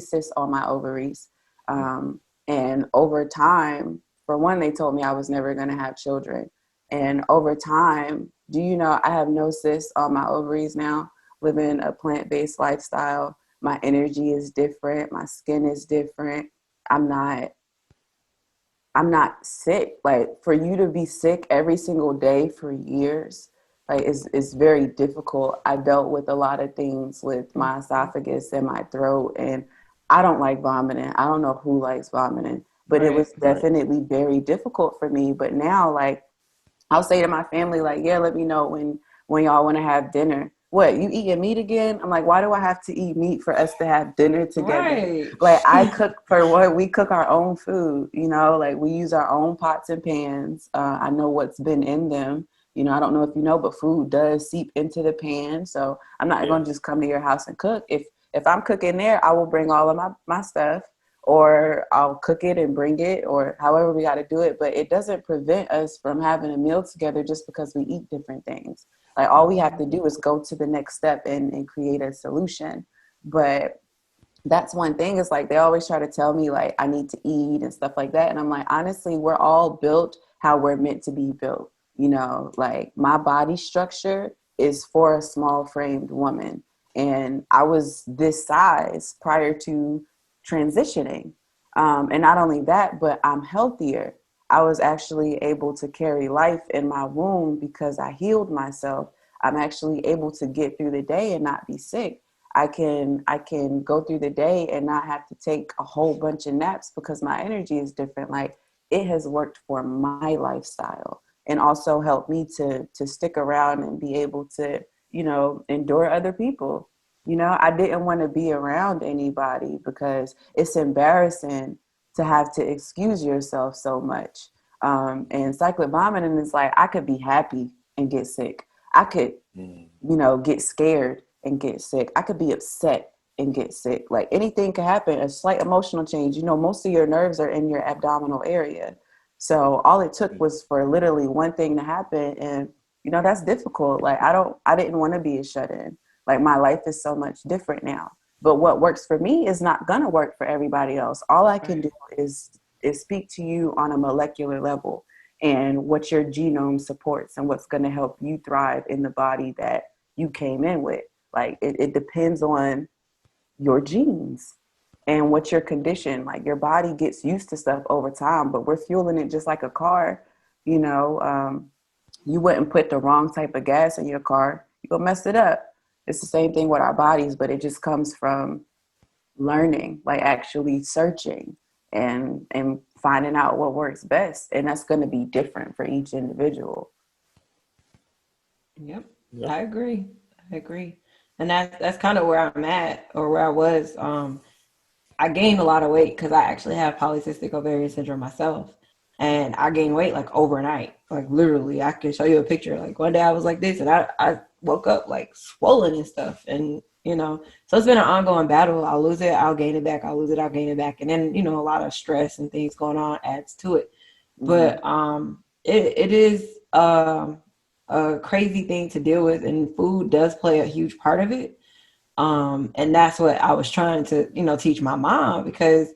cysts on my ovaries. And over time, for one, they told me I was never going to have children. And over time, do you know, I have no cysts on my ovaries now, living a plant-based lifestyle. My energy is different. My skin is different. I'm not sick. Like, for you to be sick every single day for years, like, it's very difficult. I dealt with a lot of things with my esophagus and my throat, and I don't like vomiting. I don't know who likes vomiting, but it was definitely very difficult for me. But now, like, I'll say to my family, like, yeah, let me know when y'all want to have dinner. What, you eating meat again? I'm like, why do I have to eat meat for us to have dinner together? Right. Like, I cook for what we cook our own food, you know, like, we use our own pots and pans. I know what's been in them. You know, I don't know if you know, but food does seep into the pan. So I'm not going to just come to your house and cook. If I'm cooking there, I will bring all of my stuff, or I'll cook it and bring it, or however we got to do it. But it doesn't prevent us from having a meal together just because we eat different things. Like, all we have to do is go to the next step and create a solution. But that's one thing, is like, they always try to tell me like I need to eat and stuff like that. And I'm like, honestly, we're all built how we're meant to be built. You know, like, my body structure is for a small framed woman. And I was this size prior to transitioning. And not only that, but I'm healthier. I was actually able to carry life in my womb because I healed myself. I'm actually able to get through the day and not be sick. I can go through the day and not have to take a whole bunch of naps because my energy is different. Like, it has worked for my lifestyle, and also helped me to stick around and be able to, you know, endure other people. You know, I didn't want to be around anybody because it's embarrassing to have to excuse yourself so much. And cyclic vomiting is like, I could be happy and get sick. I could, you know, get scared and get sick. I could be upset and get sick. Like, anything could happen, a slight emotional change. You know, most of your nerves are in your abdominal area. So all it took was for literally one thing to happen. And, you know, that's difficult. Like, I didn't want to be a shut-in. Like, my life is so much different now. But what works for me is not going to work for everybody else. All I can do is speak to you on a molecular level and what your genome supports and what's going to help you thrive in the body that you came in with. Like, it depends on your genes and what your condition. Like, your body gets used to stuff over time, but we're fueling it just like a car. You know, you wouldn't put the wrong type of gas in your car, you'll mess it up. It's the same thing with our bodies, but it just comes from learning, like actually searching and finding out what works best. And that's going to be different for each individual. Yep. Yep. I agree. And that's kind of where I'm at, or where I was. I gained a lot of weight because I actually have polycystic ovarian syndrome myself. And I gained weight like overnight. Like literally, I can show you a picture. Like one day I was like this, and I woke up like swollen and stuff. And so it's been an ongoing battle. I'll lose it, I'll gain it back, I'll lose it, I'll gain it back. And then, a lot of stress and things going on adds to it. But it is a crazy thing to deal with, and food does play a huge part of it. And that's what I was trying to, teach my mom, because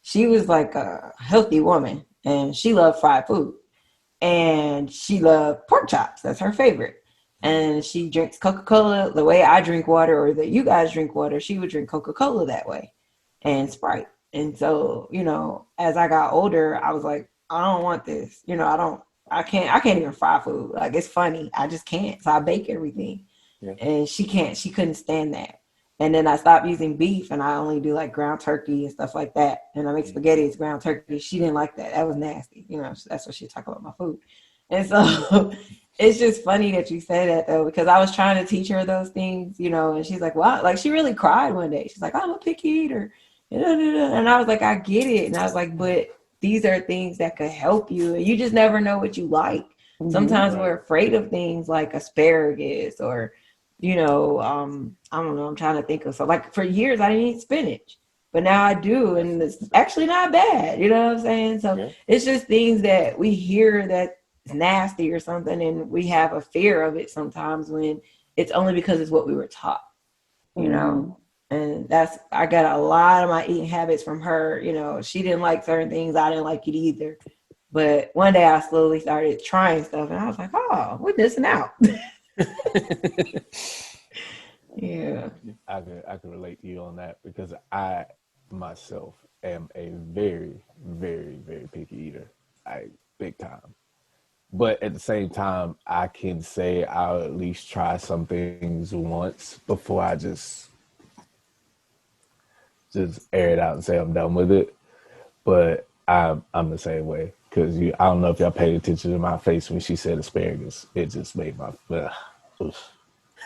she was like a healthy woman and she loved fried food and she loved pork chops. That's her favorite. And she drinks Coca-Cola the way I drink water, or that you guys drink water. She would drink Coca-Cola that way, and Sprite. And so, as I got older, I was like, I don't want this. I can't even fry food. Like, it's funny. I just can't. So I bake everything. Yeah. And she couldn't stand that. And then I stopped using beef, and I only do like ground turkey and stuff like that. And I make spaghetti as ground turkey. She didn't like that. That was nasty. That's what she talk about my food. And so it's just funny that you say that, though, because I was trying to teach her those things, and she's like, wow, like she really cried one day. She's like, I'm a picky eater. And I was like, I get it. And I was like, but these are things that could help you. And you just never know what you like. Sometimes we're afraid of things like asparagus, or I don't know, I'm trying to think of something. Like for years I didn't eat spinach, but now I do, and it's actually not bad. You know what I'm saying? So it's just things that we hear that it's nasty or something, and we have a fear of it sometimes, when it's only because it's what we were taught, and I got a lot of my eating habits from her. She didn't like certain things, I didn't like it either. But one day I slowly started trying stuff, and I was like, oh, we're missing out. Yeah, I can relate to you on that, because I myself am a very, very, very picky eater, big time. But at the same time, I can say I'll at least try some things once before I just air it out and say I'm done with it. But I'm the same way, because I don't know if y'all paid attention to my face when she said asparagus. It just made my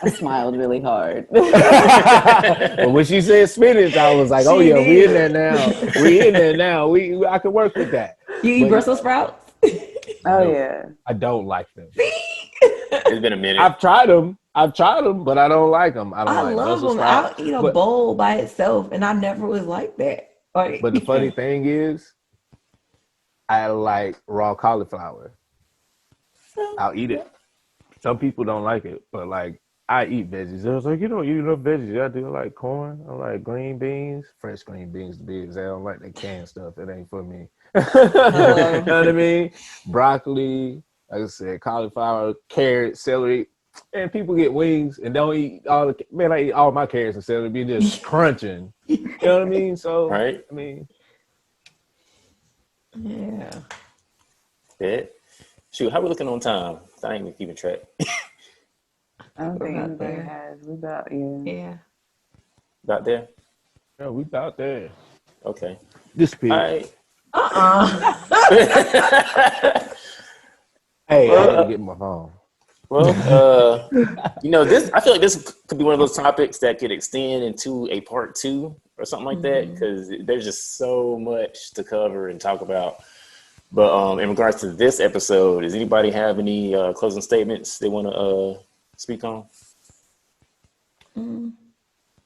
I smiled really hard. But when she said spinach, I was like, "Oh yeah, we in there now. We in there now. I can work with that." You eat Brussels sprouts? Oh yeah, I don't like them. It's been a minute. I've tried them, but I don't like them. I don't like love Brussels them. sprouts. I'll eat a bowl by itself, and I never was like that. But the funny thing is, I like raw cauliflower. I'll eat it. Some people don't like it, but like, I eat veggies. I was like, you don't eat enough veggies. I do like corn. I like green beans, fresh green beans to be exact. I don't like that canned stuff. It ain't for me. You know what I mean? Broccoli, like I said, cauliflower, carrot, celery. And people get wings and don't eat all the. Man, I eat all my carrots and celery, be just crunching. You know what I mean? So, right. I mean, yeah. Shoot, how we looking on time? I ain't even keeping track. I don't think anybody has. We about Yeah. About there? yeah, we about there. Okay. This piece. All right. Hey, I gotta get my phone. Well, this. I feel like this could be one of those topics that could extend into a part 2 or something like that, because there's just so much to cover and talk about. But in regards to this episode, does anybody have any closing statements they want to speak on?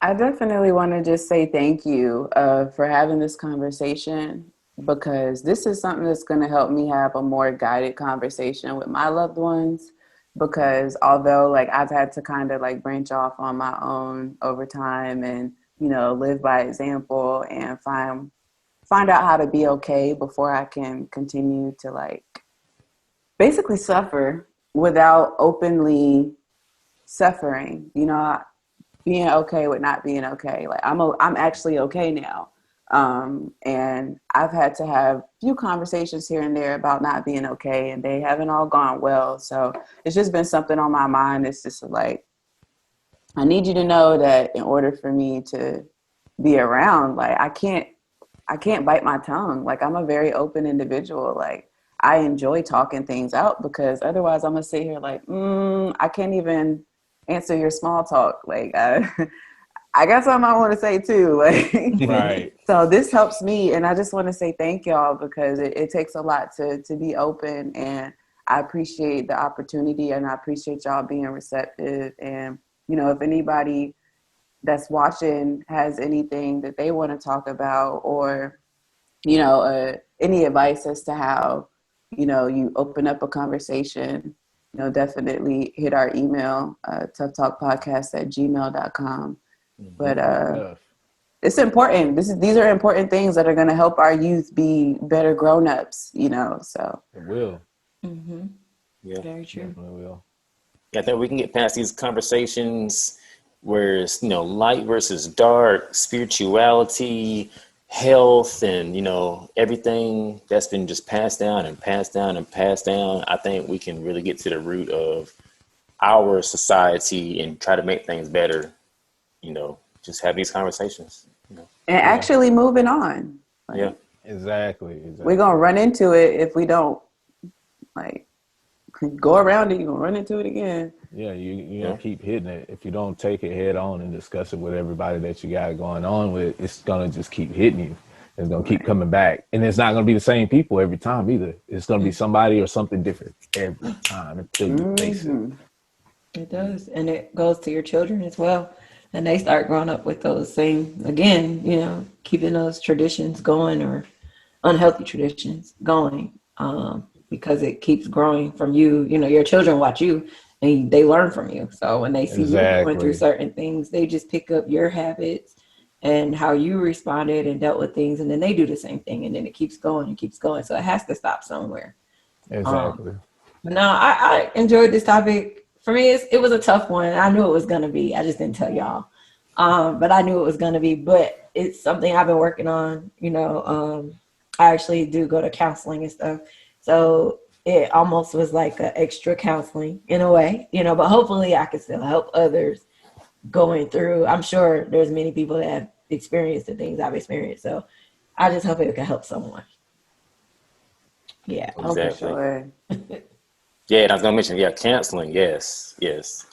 I definitely want to just say thank you for having this conversation, because this is something that's going to help me have a more guided conversation with my loved ones. Because although like I've had to kind of like branch off on my own over time and, live by example and find out how to be okay before I can continue to like basically suffer without openly suffering, being okay with not being okay. Like I'm actually okay now. And I've had to have a few conversations here and there about not being okay, and they haven't all gone well. So it's just been something on my mind. It's just like, I need you to know that in order for me to be around, like I can't bite my tongue. Like I'm a very open individual. Like I enjoy talking things out, because otherwise I'm gonna sit here like, I can't even answer your small talk. Like, I got something I want to say too. Like, Right. so this helps me, and I just want to say thank y'all, because it takes a lot to be open, and I appreciate the opportunity, and I appreciate y'all being receptive. And if anybody that's watching has anything that they want to talk about, or any advice as to how you open up a conversation, definitely hit our email, toughtalkpodcast@gmail.com. But it's important. These are important things that are going to help our youth be better grown-ups, so It will. Mm-hmm. Yeah. Very true. Definitely will. I think we can get past these conversations where it's, light versus dark, spirituality, health, and, everything that's been just passed down and passed down and passed down. I think we can really get to the root of our society and try to make things better, just have these conversations. and actually moving on. Like, Yeah. Exactly. we're going to run into it if we don't, like, go around it. You're going to run into it again. Yeah, you keep hitting it. If you don't take it head on and discuss it with everybody that you got going on with, it's gonna just keep hitting you. It's gonna keep coming back, and it's not gonna be the same people every time either. It's gonna be somebody or something different every time until you face it. It does, and it goes to your children as well, and they start growing up with those same, again, keeping those traditions going, or unhealthy traditions going, because it keeps growing from you. Your children watch you, and they learn from you. So when they see you going through certain things, they just pick up your habits and how you responded and dealt with things, and then they do the same thing, and then it keeps going and keeps going. So it has to stop somewhere. Exactly. But no, I enjoyed this topic. For me, it was a tough one. I knew it was going to be. I just didn't tell y'all. But I knew it was going to be. But it's something I've been working on. I actually do go to counseling and stuff. So it almost was like an extra counseling in a way, but hopefully I can still help others going through. I'm sure there's many people that have experienced the things I've experienced. So I just hope it can help someone. Yeah. Exactly. Sure. Yeah, and I was gonna mention, counseling. Yes,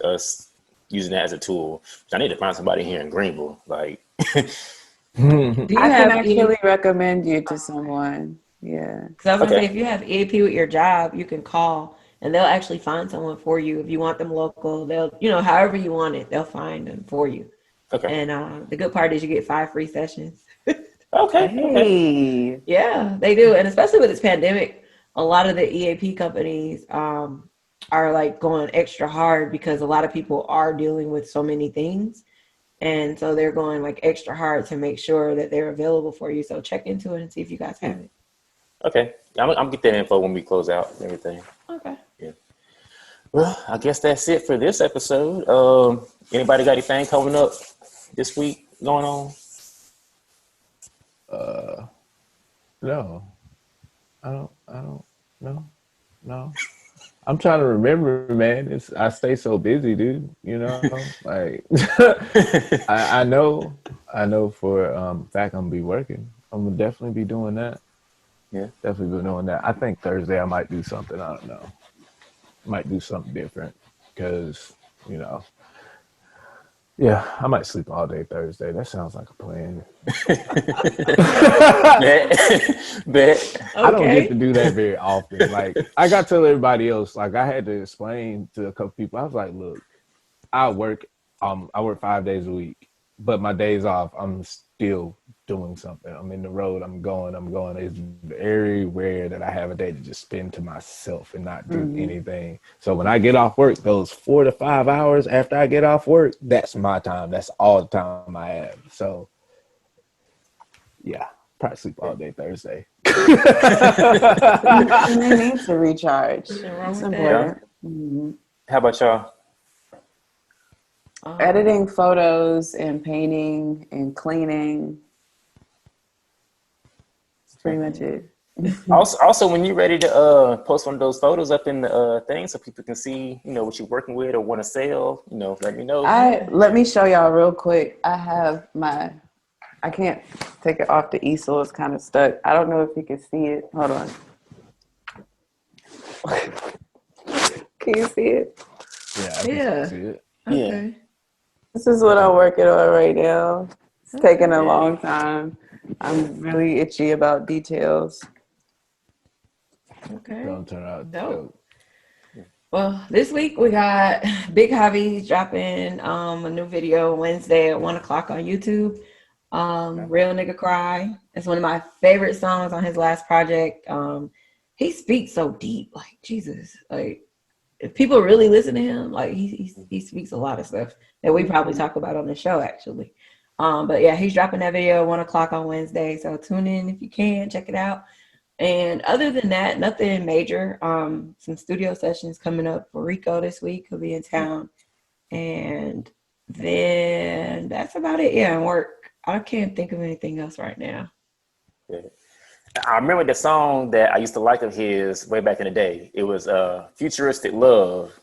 us using that as a tool. I need to find somebody here in Greenville. Like, I can actually recommend you to someone. Yeah. Because I was going to say, if you have EAP with your job, you can call and they'll actually find someone for you. If you want them local, they'll, however you want it, they'll find them for you. Okay. And the good part is you get 5 free sessions. Okay. Hey. Yeah, they do. And especially with this pandemic, a lot of the EAP companies are like going extra hard, because a lot of people are dealing with so many things. And so they're going like extra hard to make sure that they're available for you. So check into it and see if you guys have it. Okay. I'm get that info when we close out and everything. Okay. Yeah. Well, I guess that's it for this episode. Anybody got anything coming up this week going on? No. I don't no. I'm trying to remember, man. I stay so busy, dude. Like I know for fact I'm gonna be working. I'm gonna definitely be doing that. Yeah. Definitely be doing that. I think Thursday I might do something. I don't know. Might do something different because, I might sleep all day Thursday. That sounds like a plan. Bet. I don't get to do that very often. Like, I got to tell everybody else, like, I had to explain to a couple people. I was like, look, I work 5 days a week, but my days off, I'm still doing something. I'm in the road. I'm going. It's very rare that I have a day to just spend to myself and not do anything. So when I get off work, those 4 to 5 hours after I get off work, that's my time. That's all the time I have. So yeah, probably sleep all day Thursday. You need to recharge. It's important. How about y'all? Editing photos and painting and cleaning. That's pretty much it. Also, when you're ready to post one of those photos up in the thing so people can see, what you're working with or want to sell, let me know. Let me show y'all real quick. I have I can't take it off the easel. It's kind of stuck. I don't know if you can see it. Hold on. Can you see it? Yeah, I Yeah. can see it. Okay. This is what I'm working on right now. It's taking a Yeah. long time. I'm really itchy about details. Okay. Gonna turn out Dope. dope. Well, this week we got Big Hobby dropping a new video Wednesday at 1 o'clock on YouTube. Real Nigga Cry. It's one of my favorite songs on his last project. He speaks so deep, like Jesus. Like if people really listen to him, like he speaks a lot of stuff that we probably talk about on the show actually. But yeah, he's dropping that video at 1 o'clock on Wednesday. So tune in if you can, check it out. And other than that, nothing major. Some studio sessions coming up for Rico this week. He'll be in town. And then that's about it. Yeah, and work. I can't think of anything else right now. Yeah. I remember the song that I used to like of his way back in the day. It was Futuristic Love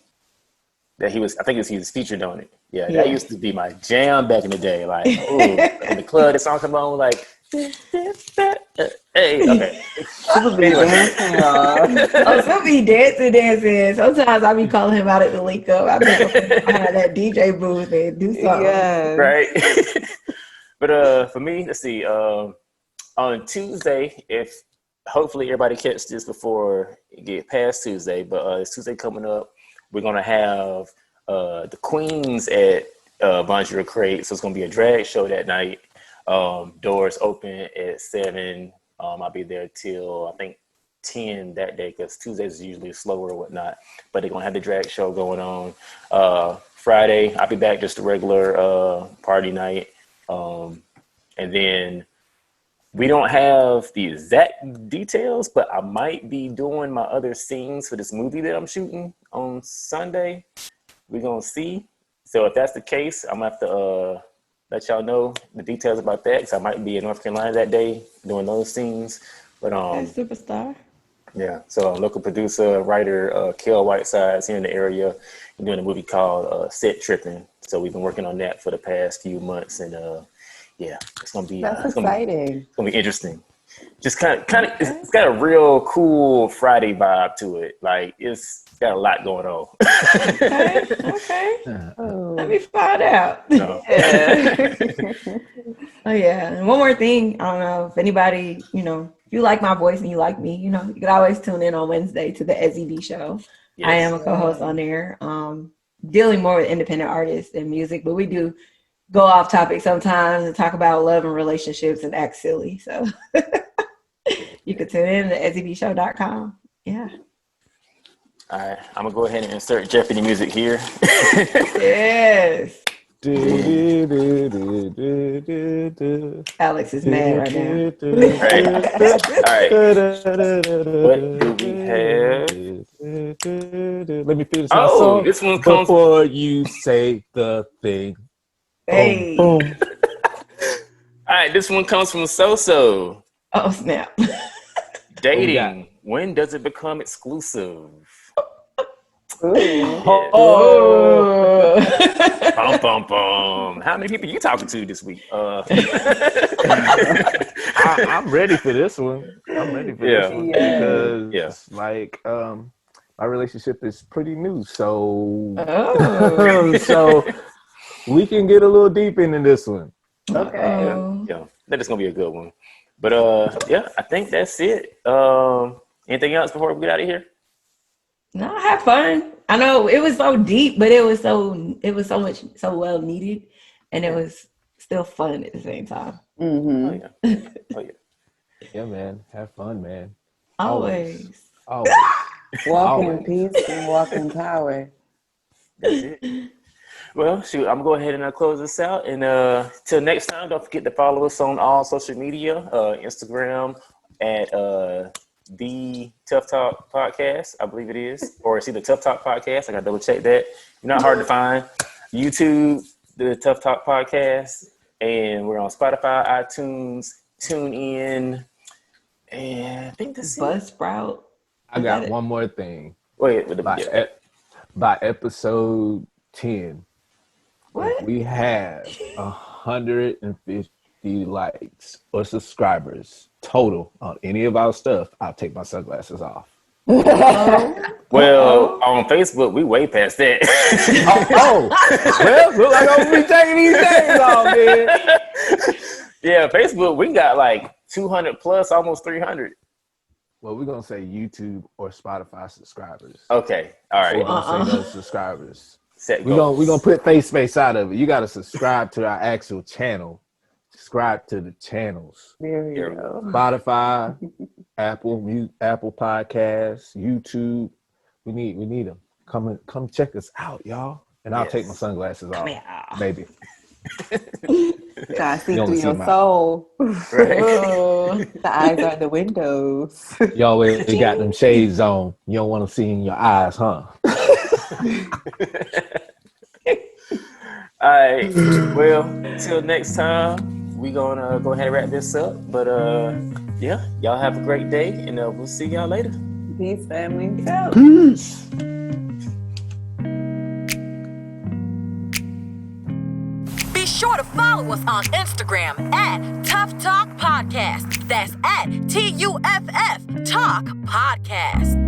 that he was featured on it. Yeah, that used to be my jam back in the day. Like, oh, in the club, the song come on, like, hey, okay. People be dancing, y'all. Oh, some be dancing. Sometimes I be calling him out at the link up. I be behind that DJ booth and do something. Yeah. Right. But for me, let's see. On Tuesday, if hopefully everybody catch this before it get past Tuesday, but it's Tuesday coming up, we're gonna have the Queens at Bonjour Crate. So it's gonna be a drag show that night. Doors open at 7. I'll be there till I think 10 that day because Tuesdays is usually slower or whatnot. But they're gonna have the drag show going on. Friday, I'll be back just a regular party night. And then we don't have the exact details, but I might be doing my other scenes for this movie that I'm shooting on Sunday. We're gonna see. So if that's the case, I'm gonna have to let y'all know the details about that because I might be in North Carolina that day doing those scenes. But Superstar. yeah, so local producer, writer, Kel Whiteside's here in the area. We're doing a movie called Set Tripping. So we've been working on that for the past few months, and yeah, it's gonna be That's it's exciting. gonna be interesting. Just kind of, it's got a real cool Friday vibe to it. Like it's got a lot going on. Okay. Oh. Let me find out. No. Oh yeah, and one more thing. I don't know if anybody, if you like my voice and you like me, you could always tune in on Wednesday to the SEB show. Yes. I am a co-host on there, dealing more with independent artists and music, but we do go off topic sometimes and talk about love and relationships and act silly. So you can tune in to sebshow.com. Yeah. All right, I'm gonna go ahead and insert Jeopardy music here. Yes. Alex is mad right now. Right. All right. What do we have? Let me finish my Oh, song this one comes. before you say the thing. Hey. Boom, boom. All right, this one comes from So. Oh, snap. Dating. When does it become exclusive? Oh. Bum, bum, bum. How many people you talking to this week? I'm ready for this one. I'm ready for this one because like my relationship is pretty new, so so we can get a little deep into this one. Okay. Yeah, that is gonna be a good one. But yeah, I think that's it. Anything else before we get out of here? No, I had fun. I know it was so deep, but it was so well needed, and it was still fun at the same time. Mm-hmm. Oh yeah. Yeah, man. Have fun, man. Always. Walk in peace and walk in power. That's it. Well, shoot, I'm gonna go ahead and close this out. And till next time, don't forget to follow us on all social media, Instagram at the Tough Talk Podcast, I believe it is, or it's either Tough Talk Podcast. I gotta double check that. You're not hard to find. YouTube, the Tough Talk Podcast, and we're on Spotify, iTunes, TuneIn, and I think that's it. Buzzsprout. I got one more thing. Wait, by episode 10, What? if we have 150 likes or subscribers total on any of our stuff, I'll take my sunglasses off. Well, on Facebook, we way past that. Well, look like I'm gonna be taking these days off, man. Yeah, Facebook, we got like 200 plus, almost 300. Well, we're gonna say YouTube or Spotify subscribers. Okay, all right. We're gonna say those subscribers. Set We're goals. gonna put face space out of it. You gotta subscribe to our actual channel. Subscribe to the channels. There we go. Spotify, Apple Podcasts, YouTube. We need them. Come check us out, y'all. And I'll take my sunglasses off, maybe. God, see You through only see your my- soul. Right. Oh, the eyes are the windows. You always got them shades on. You don't want to see in your eyes, huh? All right. Well, till next time, we gonna go ahead and wrap this up. But yeah, y'all have a great day, and we'll see y'all later. Peace, family. Go. Peace. Be sure to follow us on Instagram at Tough Talk Podcast. That's at TUFF Talk Podcast.